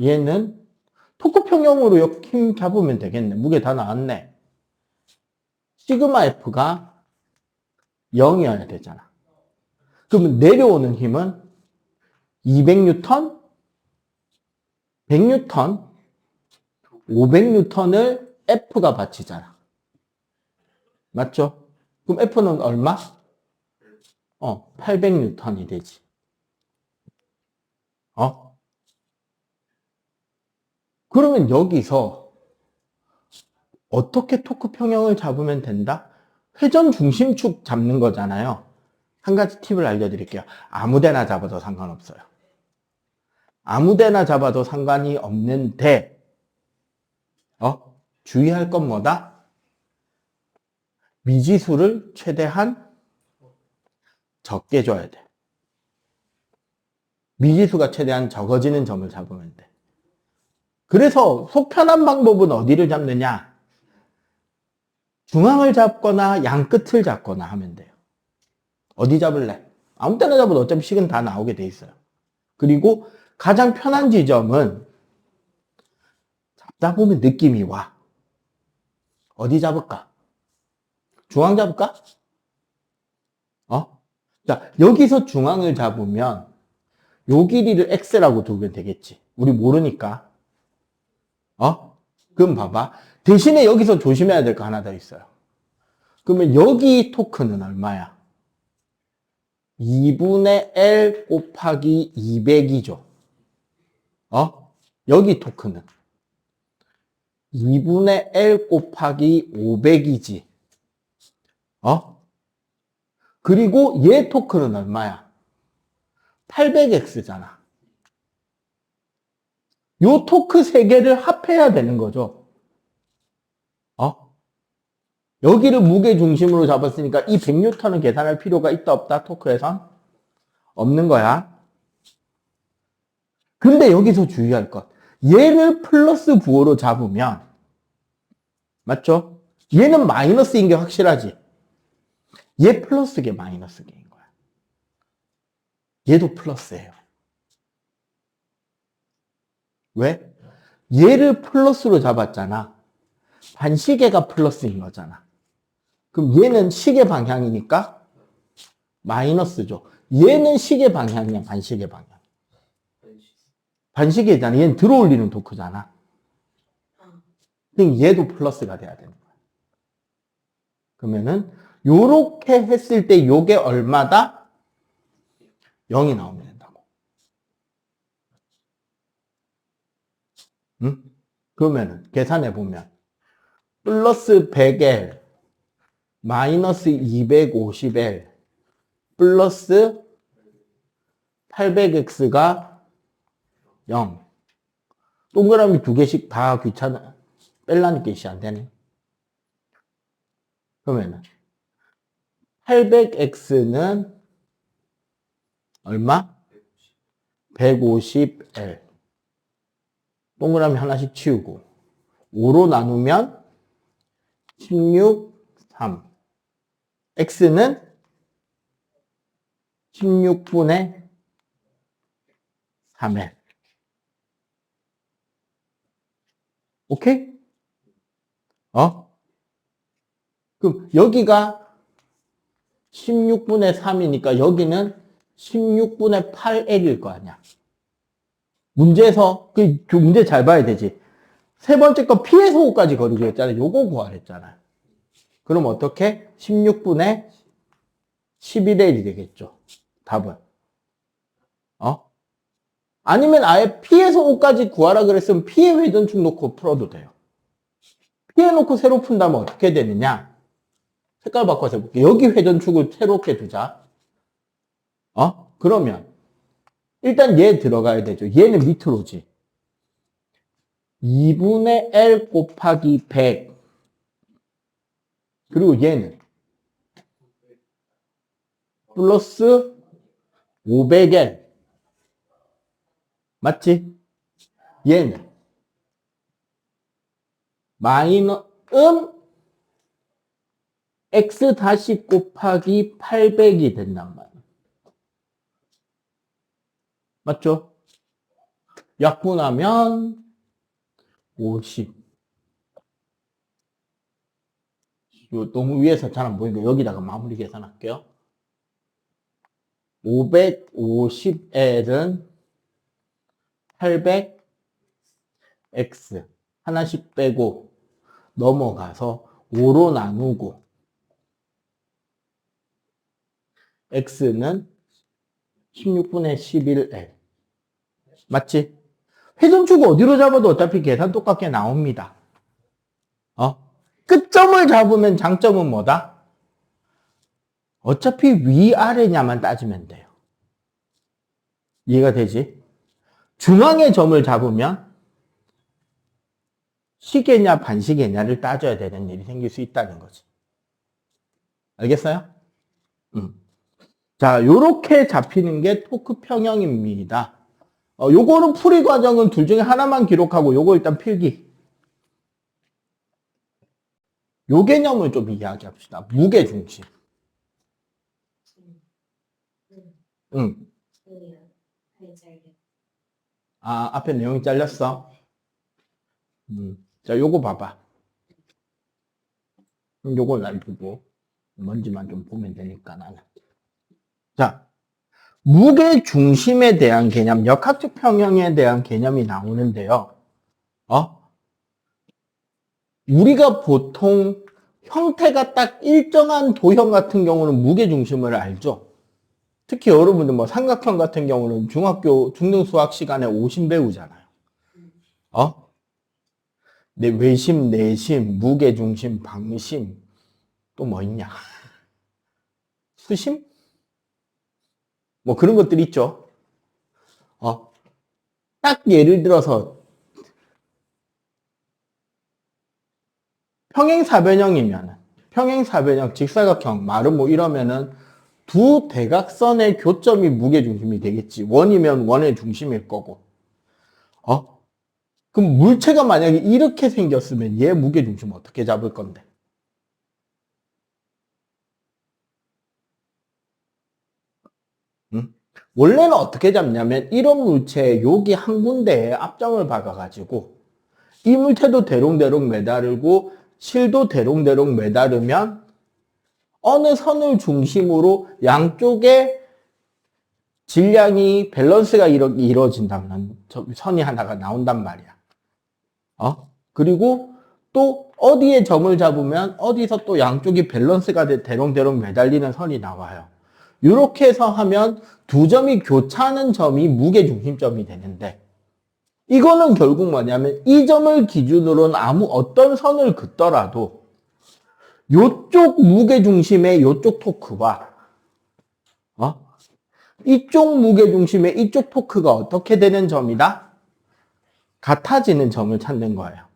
얘는 토크 평형으로 힘 잡으면 되겠네. 무게 다 나왔네. 시그마 F가 0이어야 되잖아. 그러면 내려오는 힘은 200N, 100N, 500N을 F가 받치잖아. 맞죠? 그럼 F는 얼마? 800N이 되지. 그러면 여기서 어떻게 토크 평형을 잡으면 된다? 회전 중심축 잡는 거잖아요. 한 가지 팁을 알려드릴게요. 아무데나 잡아도 상관없어요. 아무데나 잡아도 상관이 없는데 주의할 건 뭐다? 미지수를 최대한 적게 줘야 돼. 미지수가 최대한 적어지는 점을 잡으면 돼. 그래서 속 편한 방법은 어디를 잡느냐? 중앙을 잡거나 양끝을 잡거나 하면 돼요. 어디 잡을래? 아무 때나 잡아도 어차피 식은 다 나오게 돼 있어요. 그리고 가장 편한 지점은 잡다 보면 느낌이 와. 어디 잡을까? 중앙 잡을까? 자, 여기서 중앙을 잡으면 요 길이를 x라고 두면 되겠지. 우리 모르니까. 그럼 봐봐. 대신에 여기서 조심해야 될 거 하나 더 있어요. 그러면 여기 토크는 얼마야? 2분의 L 곱하기 200이죠. 여기 토크는 2분의 L 곱하기 500이지. 그리고 얘 토크는 얼마야? 800x잖아. 요 토크 세 개를 합해야 되는 거죠. 여기를 무게 중심으로 잡았으니까 이 100N은 계산할 필요가 있다 없다? 토크에선? 없는 거야. 근데 여기서 주의할 것. 얘를 플러스 부호로 잡으면 맞죠? 얘는 마이너스인 게 확실하지. 얘 플러스게 마이너스게인 거야. 얘도 플러스예요. 왜? 얘를 플러스로 잡았잖아. 반시계가 플러스인 거잖아. 그럼 얘는 시계 방향이니까 마이너스죠. 얘는 시계 방향이야, 반시계 방향. 반시계잖아. 얘는 들어올리는 토크잖아. 그럼 얘도 플러스가 돼야 되는 거야. 그러면은 요렇게 했을 때 요게 얼마다? 0이 나오면 된다고. 응? 그러면은 계산해 보면 플러스 100L 마이너스 250L 플러스 800X가 0. 동그라미 두 개씩 다 귀찮아. 뺄라니까 이씨 안 되네. 그러면은 800X는 얼마? 150L. 동그라미 하나씩 치우고 5로 나누면 16, 3. X는 16분의 3L. 오케이? 그럼 여기가 16분의 3이니까 여기는 16분의 8L일 거 아니야. 문제에서, 그 문제 잘 봐야 되지. 세 번째 거 P에서 O까지 거리 구했잖아. 요거 구하랬잖아. 그럼 어떻게? 16분의 11의 1이 되겠죠. 답은. 아니면 아예 P에서 O까지 구하라 그랬으면 P의 회전축 놓고 풀어도 돼요. P에 놓고 새로 푼다면 어떻게 되느냐? 색깔 바꿔서 해볼게요. 여기 회전축을 새롭게 두자. 그러면 일단 얘 들어가야 되죠. 얘는 밑으로 오지. 2분의 L 곱하기 100. 그리고 얘는 플러스 500L. 맞지? 얘는 X 다시 곱하기 800이 된단 말이야. 맞죠? 약분하면 50. 너무 위에서 잘 안 보이니까 여기다가 마무리 계산할게요. 550L은 800X 하나씩 빼고 넘어가서 5로 나누고 X는 16분의 11L. 맞지? 회전축 어디로 잡아도 어차피 계산 똑같게 나옵니다. 끝점을 잡으면 장점은 뭐다? 어차피 위아래냐만 따지면 돼요. 이해가 되지? 중앙의 점을 잡으면 시계냐 반시계냐를 따져야 되는 일이 생길 수 있다는 거지. 알겠어요? 자, 요렇게 잡히는 게 토크 평형입니다. 요거는 풀이 과정은 둘 중에 하나만 기록하고 요거 일단 필기. 요 개념을 좀 이야기합시다. 무게중심. 응. 앞에 내용이 잘렸어? 자, 요거 봐봐. 요걸 놔두고 먼지만 좀 보면 되니까 나는. 자, 무게중심에 대한 개념, 역학적 평형에 대한 개념이 나오는데요. 우리가 보통 형태가 딱 일정한 도형 같은 경우는 무게중심을 알죠. 특히 여러분들 뭐 삼각형 같은 경우는 중학교 중등수학 시간에 오심 배우잖아요. 외심, 내심, 무게중심, 방심, 또 뭐 있냐? 수심? 뭐 그런 것들 있죠. 딱 예를 들어서 평행사변형, 직사각형, 말은 뭐 이러면은 두 대각선의 교점이 무게중심이 되겠지. 원이면 원의 중심일 거고. 그럼 물체가 만약에 이렇게 생겼으면 얘 무게중심 어떻게 잡을 건데? 원래는 어떻게 잡냐면 이런 물체에 여기 한 군데에 앞점을 박아가지고 이 물체도 대롱대롱 매다르고 실도 대롱대롱 매다르면 어느 선을 중심으로 양쪽에 질량이 밸런스가 이루어진다면 선이 하나가 나온단 말이야. 그리고 또 어디에 점을 잡으면 어디서 또 양쪽이 밸런스가 대롱대롱 매달리는 선이 나와요. 이렇게 해서 하면 두 점이 교차하는 점이 무게중심점이 되는데 이거는 결국 뭐냐면 이 점을 기준으로는 아무 어떤 선을 긋더라도 요쪽 무게중심의 요쪽 토크와 이쪽 무게중심의 이쪽 토크가 어떻게 되는 점이다? 같아지는 점을 찾는 거예요.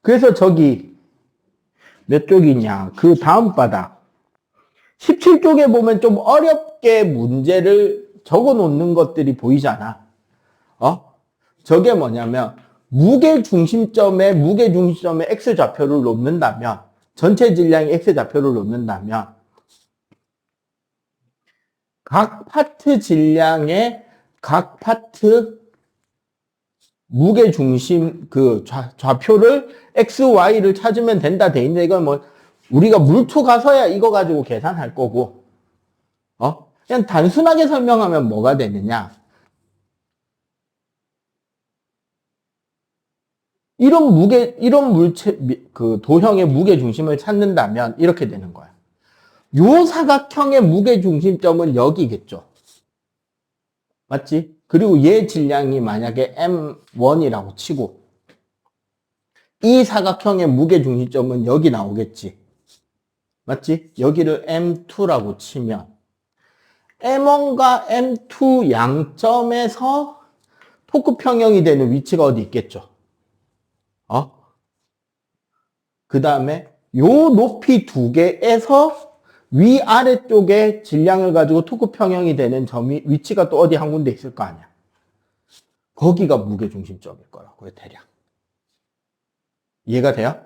그래서 저기 몇 쪽이냐? 그 다음 바닥 17쪽에 보면 좀 어렵게 문제를 적어 놓는 것들이 보이잖아. 저게 뭐냐면 무게중심점에 X좌표를 놓는다면 전체 질량의 X좌표를 놓는다면 각 파트 질량의 각 파트 무게중심 그 좌표를 X, Y를 찾으면 된다 돼 있는데 이건 뭐 우리가 물투 가서야 이거 가지고 계산할 거고 그냥 단순하게 설명하면 뭐가 되느냐 이런 물체 그 도형의 무게중심을 찾는다면 이렇게 되는 거야. 요 사각형의 무게중심점은 여기겠죠. 맞지? 그리고 얘 질량이 만약에 M1이라고 치고 이 사각형의 무게중심점은 여기 나오겠지. 맞지? 여기를 M2라고 치면 M1과 M2 양점에서 토크 평형이 되는 위치가 어디 있겠죠? 그 다음에 요 높이 두 개에서 위아래쪽에 질량을 가지고 토크 평형이 되는 점이 위치가 또 어디 한 군데 있을 거 아니야. 거기가 무게중심점일 거라고요, 대략. 이해가 돼요?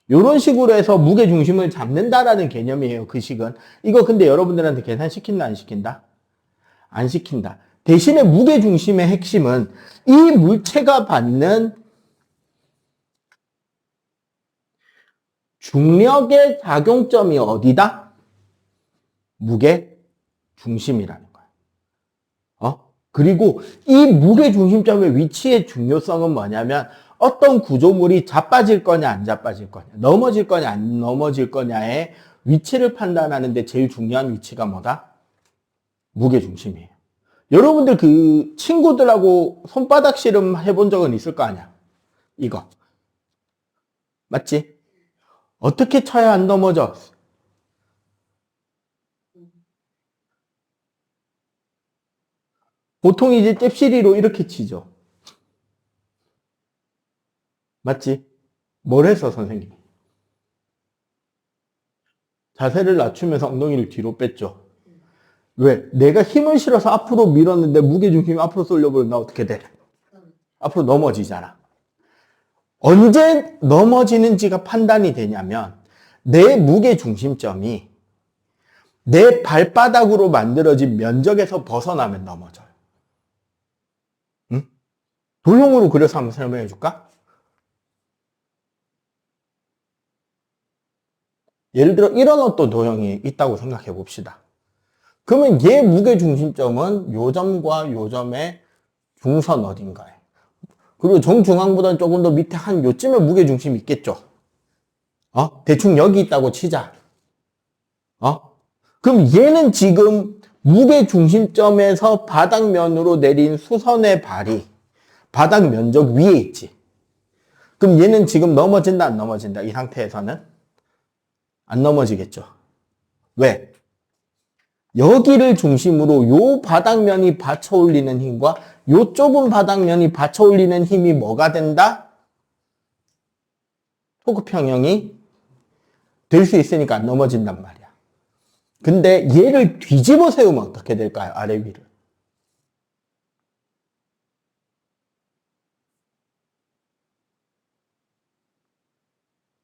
이런 식으로 해서 무게중심을 잡는다라는 개념이에요, 그 식은. 이거 근데 여러분들한테 계산시킨다, 안 시킨다? 안 시킨다. 대신에 무게중심의 핵심은 이 물체가 받는 중력의 작용점이 어디다? 무게중심이라는 거야. 그리고 이 무게중심점의 위치의 중요성은 뭐냐면 어떤 구조물이 자빠질 거냐 안 자빠질 거냐, 넘어질 거냐 안 넘어질 거냐의 위치를 판단하는데 제일 중요한 위치가 뭐다? 무게중심이에요. 여러분들 그 친구들하고 손바닥 씨름 해본 적은 있을 거 아니야? 이거. 맞지? 어떻게 쳐야 안 넘어져? 보통 이제 잽시리로 이렇게 치죠. 맞지? 뭘 했어, 선생님? 자세를 낮추면서 엉덩이를 뒤로 뺐죠. 왜? 내가 힘을 실어서 앞으로 밀었는데 무게중심이 앞으로 쏠려버리면 어떻게 돼? 앞으로 넘어지잖아. 언제 넘어지는지가 판단이 되냐면 내 무게중심점이 내 발바닥으로 만들어진 면적에서 벗어나면 넘어져요. 응? 도형으로 그려서 한번 설명해 줄까? 예를 들어 이런 어떤 도형이 있다고 생각해 봅시다. 그러면 얘 무게중심점은 요 점과 요 점의 중선 어딘가에, 그리고 정중앙보다는 조금 더 밑에 한 요쯤에 무게중심이 있겠죠. 대충 여기 있다고 치자. 그럼 얘는 지금 무게중심점에서 바닥면으로 내린 수선의 발이 바닥 면적 위에 있지. 그럼 얘는 지금 넘어진다, 안 넘어진다? 이 상태에서는 안 넘어지겠죠. 왜? 여기를 중심으로 요 바닥면이 받쳐 올리는 힘과 요 좁은 바닥면이 받쳐 올리는 힘이 뭐가 된다? 토크 평형이 될 수 있으니까 안 넘어진단 말이야. 근데 얘를 뒤집어 세우면 어떻게 될까요? 아래 위를.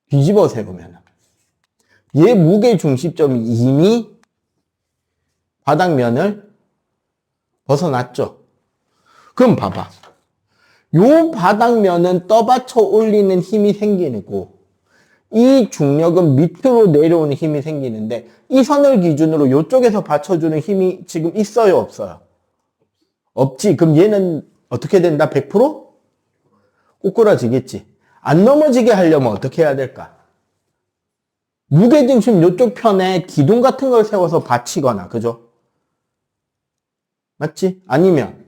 뒤집어 세우면 얘 무게 중심점이 이미 바닥면을 벗어났죠. 그럼 봐봐. 요 바닥면은 떠받쳐 올리는 힘이 생기고 이 중력은 밑으로 내려오는 힘이 생기는데 이 선을 기준으로 이쪽에서 받쳐주는 힘이 지금 있어요, 없어요? 없지. 그럼 얘는 어떻게 된다? 100% 꼬꾸라지겠지. 안 넘어지게 하려면 어떻게 해야 될까? 무게중심 이쪽 편에 기둥 같은 걸 세워서 받치거나, 그죠? 맞지? 아니면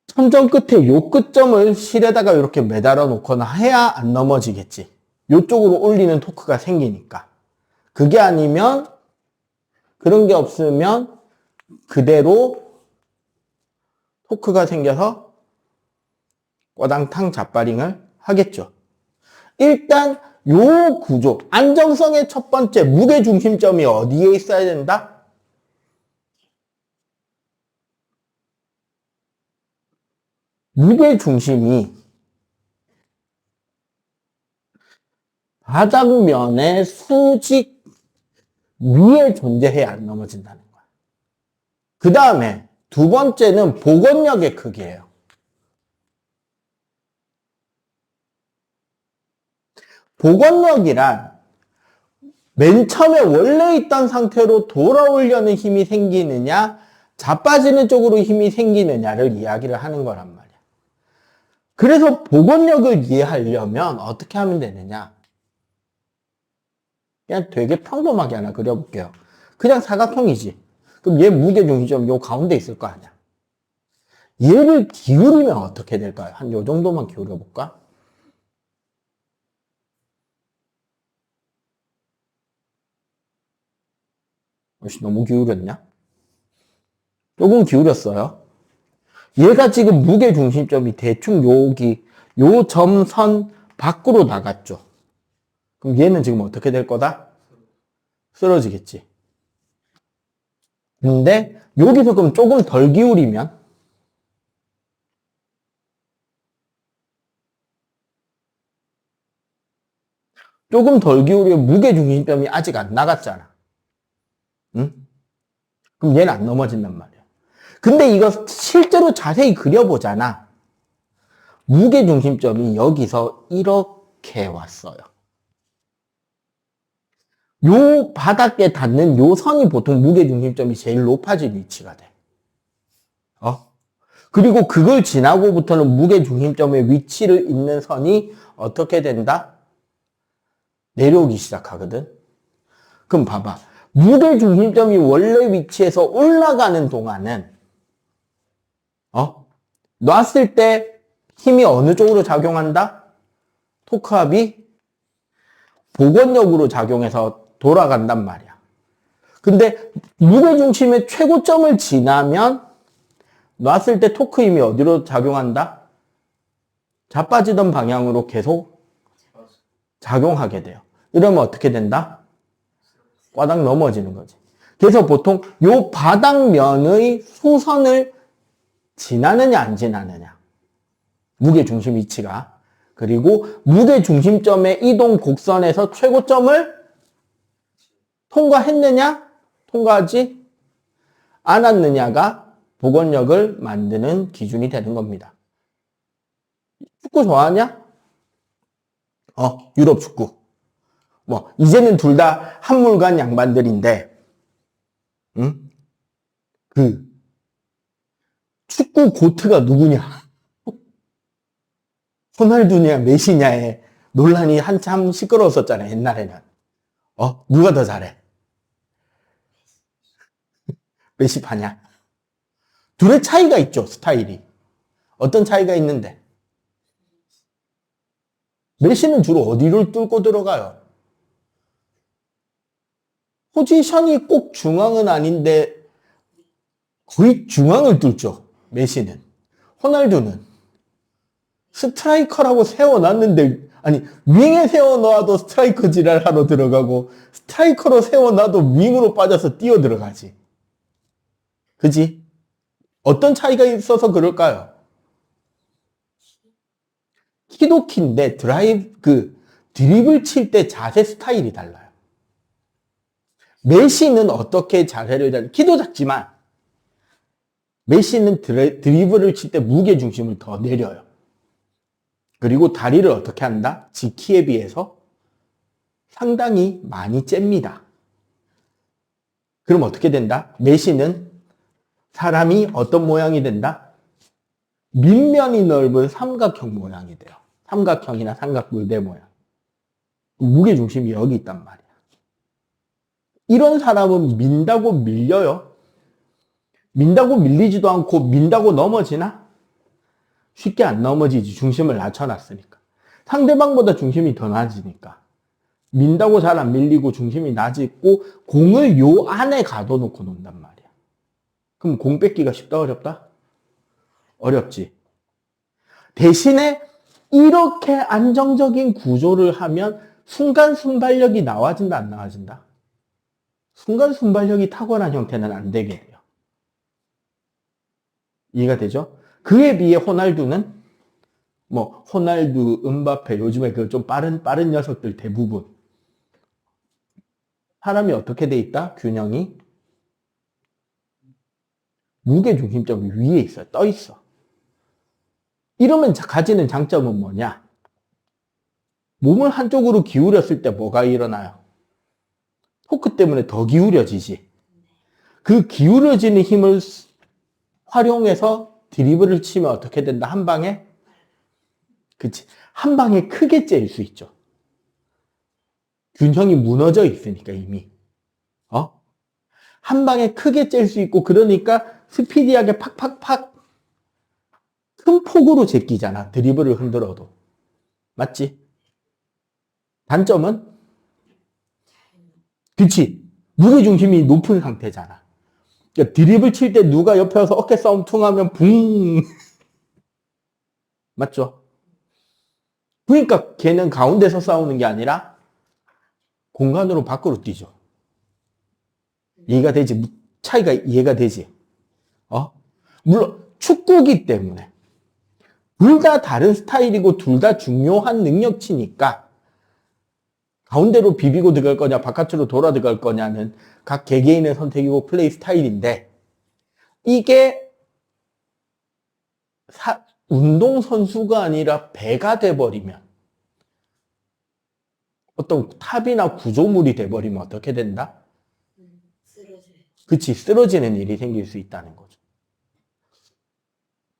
천정 끝에 요 끝점을 실에다가 이렇게 매달아 놓거나 해야 안 넘어지겠지. 요쪽으로 올리는 토크가 생기니까. 그게 아니면, 그런 게 없으면 그대로 토크가 생겨서 꽈당탕 잡바링을 하겠죠. 일단 요 구조, 안정성의 첫 번째 무게중심점이 어디에 있어야 된다? 무게중심이 바닥면의 수직 위에 존재해야 안 넘어진다는 거야. 그 다음에 두 번째는 복원력의 크기예요. 복원력이란 맨 처음에 원래 있던 상태로 돌아오려는 힘이 생기느냐, 자빠지는 쪽으로 힘이 생기느냐를 이야기를 하는 거란 말이야. 그래서 복원력을 이해하려면 어떻게 하면 되느냐? 그냥 되게 평범하게 하나 그려볼게요. 그냥 사각형이지. 그럼 얘 무게중심점 요 가운데 있을 거 아니야. 얘를 기울이면 어떻게 될까요? 한 요 정도만 기울여볼까? 혹시 너무 기울였냐? 조금 기울였어요. 얘가 지금 무게중심점이 대충 여기 요 점선 밖으로 나갔죠. 그럼 얘는 지금 어떻게 될 거다? 쓰러지겠지. 근데 여기서 그럼 조금 덜 기울이면 조금 덜 기울이면 무게중심점이 아직 안 나갔잖아. 응? 그럼 얘는 안 넘어진단 말이야. 근데 이거 실제로 자세히 그려보잖아. 무게중심점이 여기서 이렇게 왔어요. 요 바닥에 닿는 요 선이 보통 무게중심점이 제일 높아진 위치가 돼. 그리고 그걸 지나고부터는 무게중심점의 위치를 잇는 선이 어떻게 된다? 내려오기 시작하거든. 그럼 봐봐. 무게중심점이 원래 위치에서 올라가는 동안은 놨을 때 힘이 어느 쪽으로 작용한다? 토크압이 복원력으로 작용해서 돌아간단 말이야. 근데 무게중심의 최고점을 지나면 놨을 때 토크 힘이 어디로 작용한다? 자빠지던 방향으로 계속 작용하게 돼요. 이러면 어떻게 된다? 꽈당 넘어지는 거지. 그래서 보통 요 바닥면의 소선을 지나느냐 안 지나느냐. 무게중심 위치가. 그리고 무게중심점의 이동 곡선에서 최고점을 통과했느냐 통과하지 않았느냐가 복원력을 만드는 기준이 되는 겁니다. 축구 좋아하냐? 유럽 축구. 이제는 둘 다 한물간 양반들인데, 응? 축구 고트가 누구냐? 호날두냐, 메시냐의 논란이 한참 시끄러웠었잖아요, 옛날에는. 누가 더 잘해? 메시파냐? 둘의 차이가 있죠, 스타일이. 어떤 차이가 있는데? 메시는 주로 어디를 뚫고 들어가요? 포지션이 꼭 중앙은 아닌데 거의 중앙을 뚫죠. 메시는. 호날두는 스트라이커라고 세워놨는데 아니 윙에 세워놔도 스트라이커 지랄하러 들어가고 스트라이커로 세워놔도 윙으로 빠져서 뛰어 들어가지. 그지? 어떤 차이가 있어서 그럴까요? 키도 키인데 드리블 칠 때 자세 스타일이 달라요. 메시는 어떻게 자세를 키도 작지만 메시는 드리블을 칠 때 무게 중심을 더 내려요. 그리고 다리를 어떻게 한다? 지 키에 비해서 상당히 많이 잽니다. 그럼 어떻게 된다? 메시는 사람이 어떤 모양이 된다? 밑면이 넓은 삼각형 모양이 돼요. 삼각형이나 삼각물대 모양. 무게 중심이 여기 있단 말이야. 이런 사람은 민다고 밀려요. 민다고 밀리지도 않고 민다고 넘어지나? 쉽게 안 넘어지지. 중심을 낮춰놨으니까. 상대방보다 중심이 더 낮으니까. 민다고 잘 안 밀리고 중심이 낮고 공을 요 안에 가둬놓고 논단 말이야. 그럼 공 뺏기가 쉽다 어렵다? 어렵지. 대신에 이렇게 안정적인 구조를 하면 순간 순발력이 나와진다 안 나와진다? 순간 순발력이 탁월한 형태는 안 되게 돼요. 이해가 되죠? 그에 비해 호날두는 호날두, 음바페 요즘에 그 좀 빠른 녀석들 대부분 사람이 어떻게 돼 있다? 균형이 무게 중심점이 위에 있어요. 떠 있어. 이러면 가지는 장점은 뭐냐? 몸을 한쪽으로 기울였을 때 뭐가 일어나요? 토크 때문에 더 기울여지지. 그 기울여지는 힘을 활용해서 드리블을 치면 어떻게 된다? 한 방에? 그치. 한 방에 크게 째일 수 있죠. 균형이 무너져 있으니까 이미. 한 방에 크게 짤 수 있고 그러니까 스피디하게 팍팍팍 큰 폭으로 제끼잖아. 드리블을 흔들어도. 맞지? 단점은? 그치. 무게중심이 높은 상태잖아. 그러니까 드리블 칠 때 누가 옆에 와서 어깨 싸움 퉁하면 붕. 맞죠? 그러니까 걔는 가운데서 싸우는 게 아니라 공간으로 밖으로 뛰죠. 이해가 되지? 차이가 이해가 되지? 물론 축구기 때문에 둘 다 다른 스타일이고 둘 다 중요한 능력치니까 가운데로 비비고 들어갈 거냐 바깥으로 돌아 들어갈 거냐는 각 개개인의 선택이고 플레이 스타일인데 이게 운동선수가 아니라 배가 돼버리면 어떤 탑이나 구조물이 돼버리면 어떻게 된다? 쓰러져요. 그치, 쓰러지는 일이 생길 수 있다는 거죠.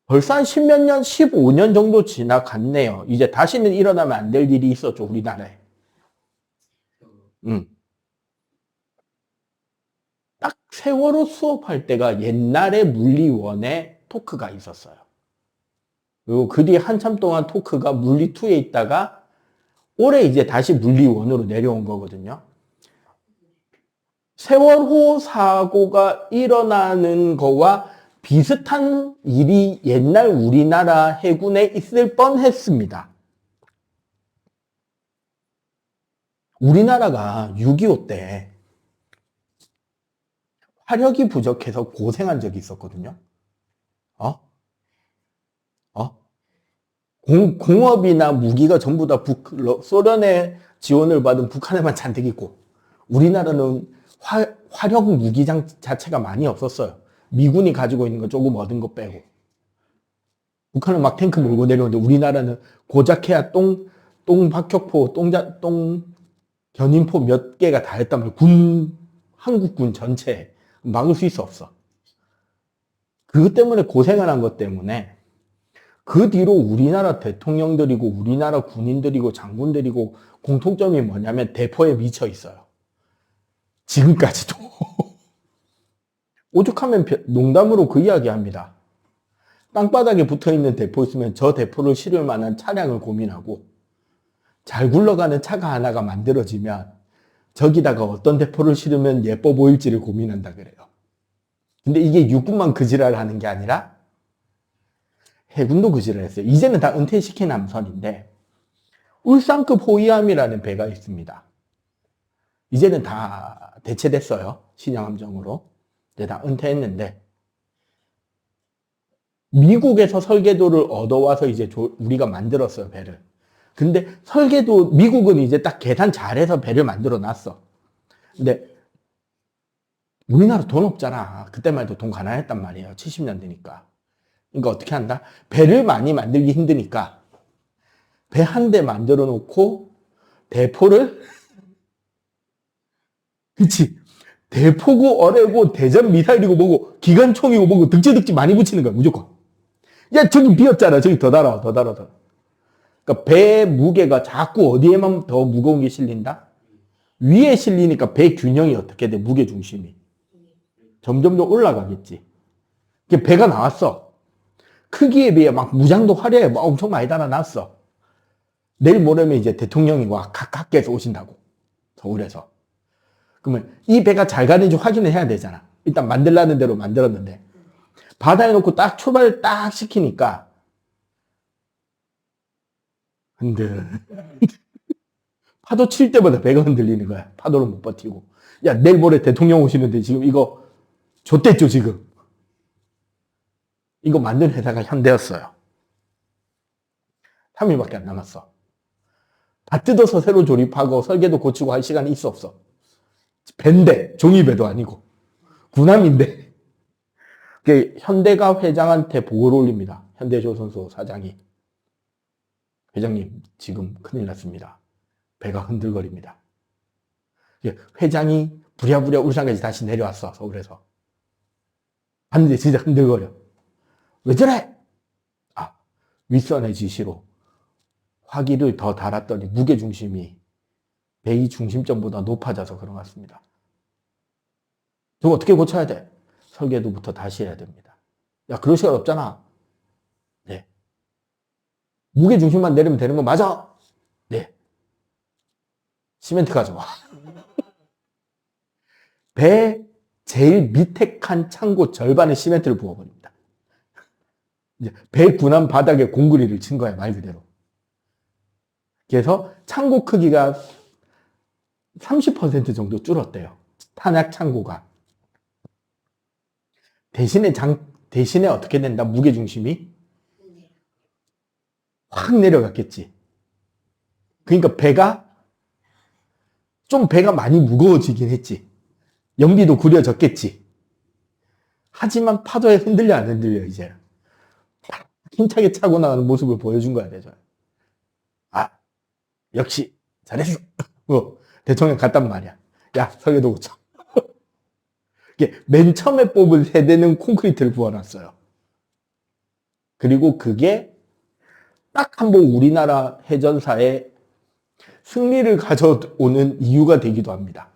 벌써 한 10몇 년, 15년 정도 지나갔네요. 이제 다시는 일어나면 안 될 일이 있었죠, 우리나라에. 딱 세월호 수업할 때가 옛날에 물리1에 토크가 있었어요. 그리고 그 뒤에 한참 동안 토크가 물리2에 있다가 올해 이제 다시 물리1으로 내려온 거거든요. 세월호 사고가 일어나는 거와 비슷한 일이 옛날 우리나라 해군에 있을 뻔했습니다. 우리나라가 6.25 때 화력이 부족해서 고생한 적이 있었거든요. 공업이나 무기가 전부 다 소련의 지원을 받은 북한에만 잔뜩 있고 우리나라는 화력 무기장 자체가 많이 없었어요. 미군이 가지고 있는 거 조금 얻은 거 빼고. 북한은 막 탱크 몰고 내려오는데 우리나라는 고작해야 똥 박격포, 견인포 몇 개가 다 했단 말이에요. 한국군 전체 막을 수 없어. 그것 때문에 고생을 한 것 때문에 그 뒤로 우리나라 대통령들이고 우리나라 군인들이고 장군들이고 공통점이 뭐냐면 대포에 미쳐 있어요. 지금까지도. 오죽하면 농담으로 그 이야기 합니다. 땅바닥에 붙어있는 대포 있으면 저 대포를 실을 만한 차량을 고민하고 잘 굴러가는 차가 하나가 만들어지면 저기다가 어떤 대포를 실으면 예뻐 보일지를 고민한다 그래요. 근데 이게 육군만 그 지랄을 하는 게 아니라 해군도 그 지랄을 했어요. 이제는 다 은퇴시킨 함선인데 울산급 호위함이라는 배가 있습니다. 이제는 다 대체됐어요. 신형함정으로. 이제 다 은퇴했는데 미국에서 설계도를 얻어와서 이제 우리가 만들었어요, 배를. 근데 미국은 이제 딱 계산 잘해서 배를 만들어 놨어. 근데 우리나라 돈 없잖아. 그때만 해도 돈 가난했단 말이에요. 70년대니까. 그러니까 어떻게 한다? 배를 많이 만들기 힘드니까 배 한 대 만들어 놓고 대포를 그치. 대포고 어뢰고 대전 미사일이고 뭐고 기관총이고 뭐고 득지 많이 붙이는 거야, 무조건. 야, 저기 비었잖아. 저기 더 달아. 그러니까 배 무게가 자꾸 어디에만 더 무거운 게 실린다? 위에 실리니까 배 균형이 어떻게 돼? 무게 중심이. 점점 더 올라가겠지. 배가 나왔어. 크기에 비해 막 무장도 화려해. 막 엄청 많이 달아놨어. 내일 모레면 이제 대통령이 와, 각각께서 오신다고. 서울에서. 그러면 이 배가 잘 가는지 확인을 해야 되잖아. 일단 만들라는 대로 만들었는데. 바다에 놓고 딱 출발을 딱 시키니까 파도 칠 때마다 배가 흔들리는 거야. 파도를 못 버티고. 야, 내일 모레 대통령 오시는데 지금 이거 좆됐죠, 지금. 이거 만든 회사가 현대였어요. 3일밖에 안 남았어. 다 뜯어서 새로 조립하고 설계도 고치고 할 시간이 있어 없어. 배인데 종이배도 아니고 군함인데 현대가 회장한테 보고를 올립니다. 현대조선소 사장이. 회장님, 지금 큰일 났습니다. 배가 흔들거립니다. 회장이 부랴부랴 울산까지 다시 내려왔어, 서울에서. 봤는데 진짜 흔들거려. 왜 저래? 윗선의 지시로 화기를 더 달았더니 무게중심이 배의 중심점보다 높아져서 그런 것 같습니다. 저거 어떻게 고쳐야 돼? 설계도부터 다시 해야 됩니다. 야, 그럴 시간 없잖아. 네. 무게 중심만 내리면 되는 거 맞아? 네. 시멘트 가져와. 배 제일 밑에 칸 창고 절반의 시멘트를 부어버립니다. 이제 배 군함 바닥에 공구리를 친 거야, 말 그대로. 그래서 창고 크기가 30% 정도 줄었대요. 탄약 창고가. 대신에 어떻게 된다? 무게 중심이 확 내려갔겠지. 그러니까 배가 많이 무거워지긴 했지. 연비도 구려졌겠지. 하지만 파도에 흔들려 안 흔들려 이제. 힘차게 차고 나가는 모습을 보여준 거야 되죠. 아, 역시 잘했어. 대통령 갔단 말이야. 야, 설계도 고쳐. 맨 처음에 뽑은 세대는 콘크리트를 부어놨어요. 그리고 그게 딱 한 번 우리나라 해전사에 승리를 가져오는 이유가 되기도 합니다.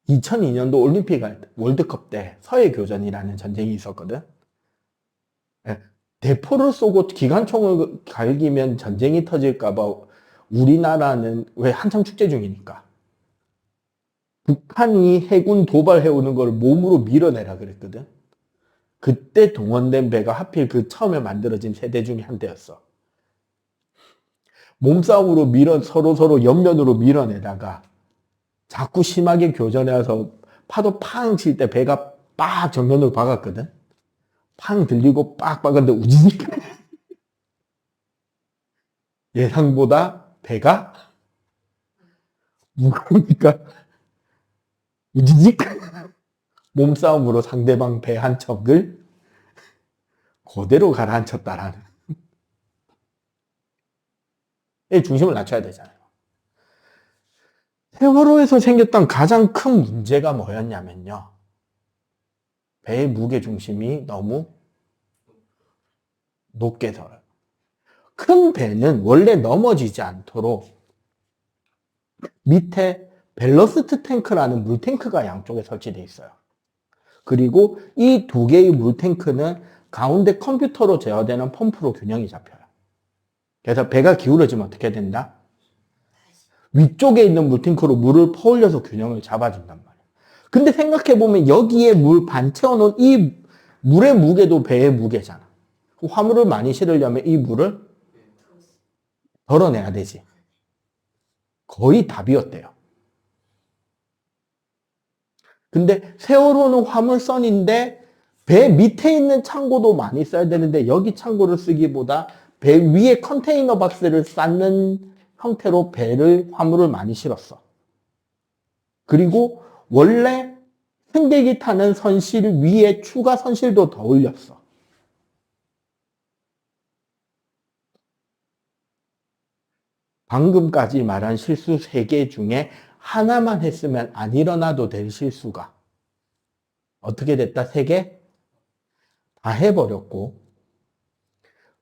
2002년도 올림픽 월드컵 때 서해교전이라는 전쟁이 있었거든. 대포를 쏘고 기관총을 갈기면 전쟁이 터질까봐 우리나라는 왜 한참 축제 중이니까 북한이 해군 도발해오는 걸 몸으로 밀어내라 그랬거든. 그때 동원된 배가 하필 그 처음에 만들어진 세대 중에 한 대였어. 몸싸움으로 서로 옆면으로 밀어내다가 자꾸 심하게 교전해와서 파도 팡 칠 때 배가 빡 정면으로 박았거든. 팡 들리고 빡 박았는데 우지직. 예상보다 배가 무거우니까 우지직. 몸싸움으로 상대방 배 한 척을 그대로 가라앉혔다라는. 이 중심을 낮춰야 되잖아요. 세월호에서 생겼던 가장 큰 문제가 뭐였냐면요. 배의 무게 중심이 너무 높게 서요. 큰 배는 원래 넘어지지 않도록 밑에 밸러스트 탱크라는 물탱크가 양쪽에 설치되어 있어요. 그리고 이 두 개의 물탱크는 가운데 컴퓨터로 제어되는 펌프로 균형이 잡혀요. 그래서 배가 기울어지면 어떻게 된다? 위쪽에 있는 물탱크로 물을 퍼올려서 균형을 잡아준단 말이에요. 근데 생각해보면 여기에 물 반 채워놓은 이 물의 무게도 배의 무게잖아. 화물을 많이 실으려면 이 물을 덜어내야 되지. 거의 답이었대요. 근데 세월호는 화물선인데 배 밑에 있는 창고도 많이 써야 되는데 여기 창고를 쓰기보다 배 위에 컨테이너 박스를 쌓는 형태로 화물을 많이 실었어. 그리고 원래 승객이 타는 선실 위에 추가 선실도 더 올렸어. 방금까지 말한 실수 3개 중에 하나만 했으면 안 일어나도 될 실수가 어떻게 됐다? 3개? 다 해버렸고.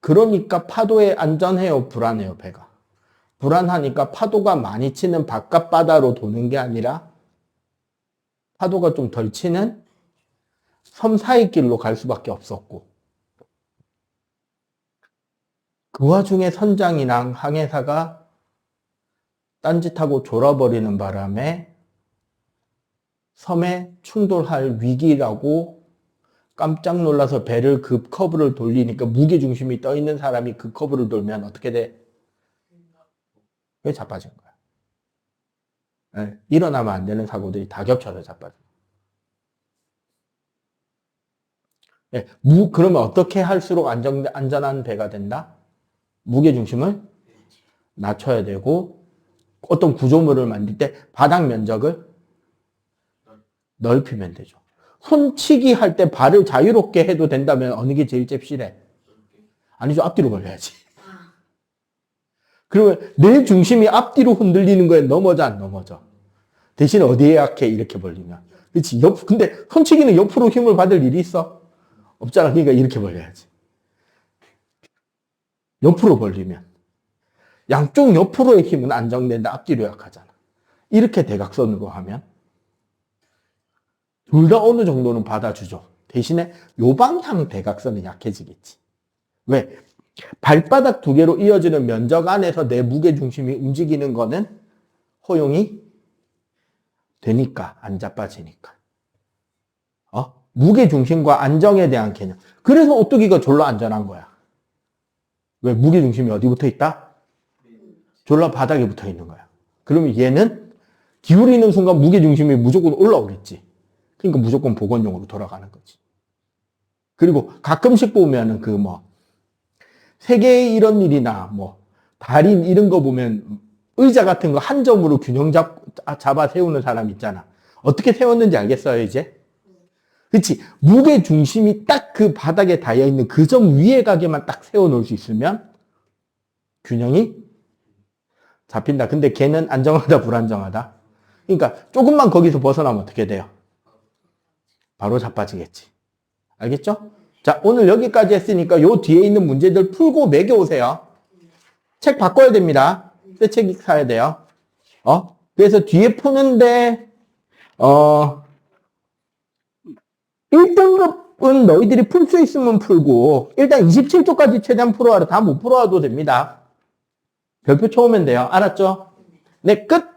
그러니까 파도에 안전해요? 불안해요? 배가. 불안하니까 파도가 많이 치는 바깥 바다로 도는 게 아니라 파도가 좀 덜 치는 섬 사이 길로 갈 수밖에 없었고. 그 와중에 선장이랑 항해사가 딴짓하고 졸아버리는 바람에 섬에 충돌할 위기라고 깜짝 놀라서 배를 급 커브를 돌리니까 무게중심이 떠있는 사람이 급 커브를 돌면 어떻게 돼? 왜 자빠진 거야? 네, 일어나면 안 되는 사고들이 다 겹쳐서 자빠져. 네, 그러면 어떻게 할수록 안전한 배가 된다? 무게중심을 낮춰야 되고 어떤 구조물을 만들 때 바닥 면적을 넓히면 되죠. 손치기 할 때 발을 자유롭게 해도 된다면 어느 게 제일 잽실해? 아니죠. 앞뒤로 벌려야지. 그러면 내 중심이 앞뒤로 흔들리는 거에 넘어져 안 넘어져? 대신 어디에 약해? 이렇게 벌리면. 그렇지. 근데 손치기는 옆으로 힘을 받을 일이 있어? 없잖아. 그러니까 이렇게 벌려야지. 옆으로 벌리면. 양쪽 옆으로의 힘은 안정된다. 앞뒤로 약하잖아. 이렇게 대각선으로 하면 둘 다 어느 정도는 받아주죠. 대신에 요 방향 대각선은 약해지겠지. 왜? 발바닥 두 개로 이어지는 면적 안에서 내 무게중심이 움직이는 거는 허용이 되니까, 안 자빠지니까. 무게중심과 안정에 대한 개념. 그래서 오뚜기가 졸라 안전한 거야. 왜? 무게중심이 어디 붙어 있다? 졸라 바닥에 붙어 있는 거야. 그러면 얘는 기울이는 순간 무게중심이 무조건 올라오겠지. 그러니까 무조건 복원용으로 돌아가는 거지. 그리고 가끔씩 보면은 세계의 이런 일이나 달인 이런 거 보면 의자 같은 거 한 점으로 균형 잡아 세우는 사람 있잖아. 어떻게 세웠는지 알겠어요, 이제? 그치? 무게 중심이 딱 그 바닥에 닿여 있는 그 점 위에 가게만 딱 세워 놓을 수 있으면 균형이 잡힌다. 근데 걔는 안정하다, 불안정하다? 그러니까 조금만 거기서 벗어나면 어떻게 돼요? 바로 자빠지겠지. 알겠죠? 자, 오늘 여기까지 했으니까 요 뒤에 있는 문제들 풀고 매겨오세요. 책 바꿔야 됩니다. 새 책 사야 돼요. 그래서 뒤에 푸는데 1등급은 너희들이 풀 수 있으면 풀고 일단 27쪽까지 최대한 풀어와라. 다 못 풀어와도 됩니다. 별표 쳐오면 돼요. 알았죠? 네, 끝!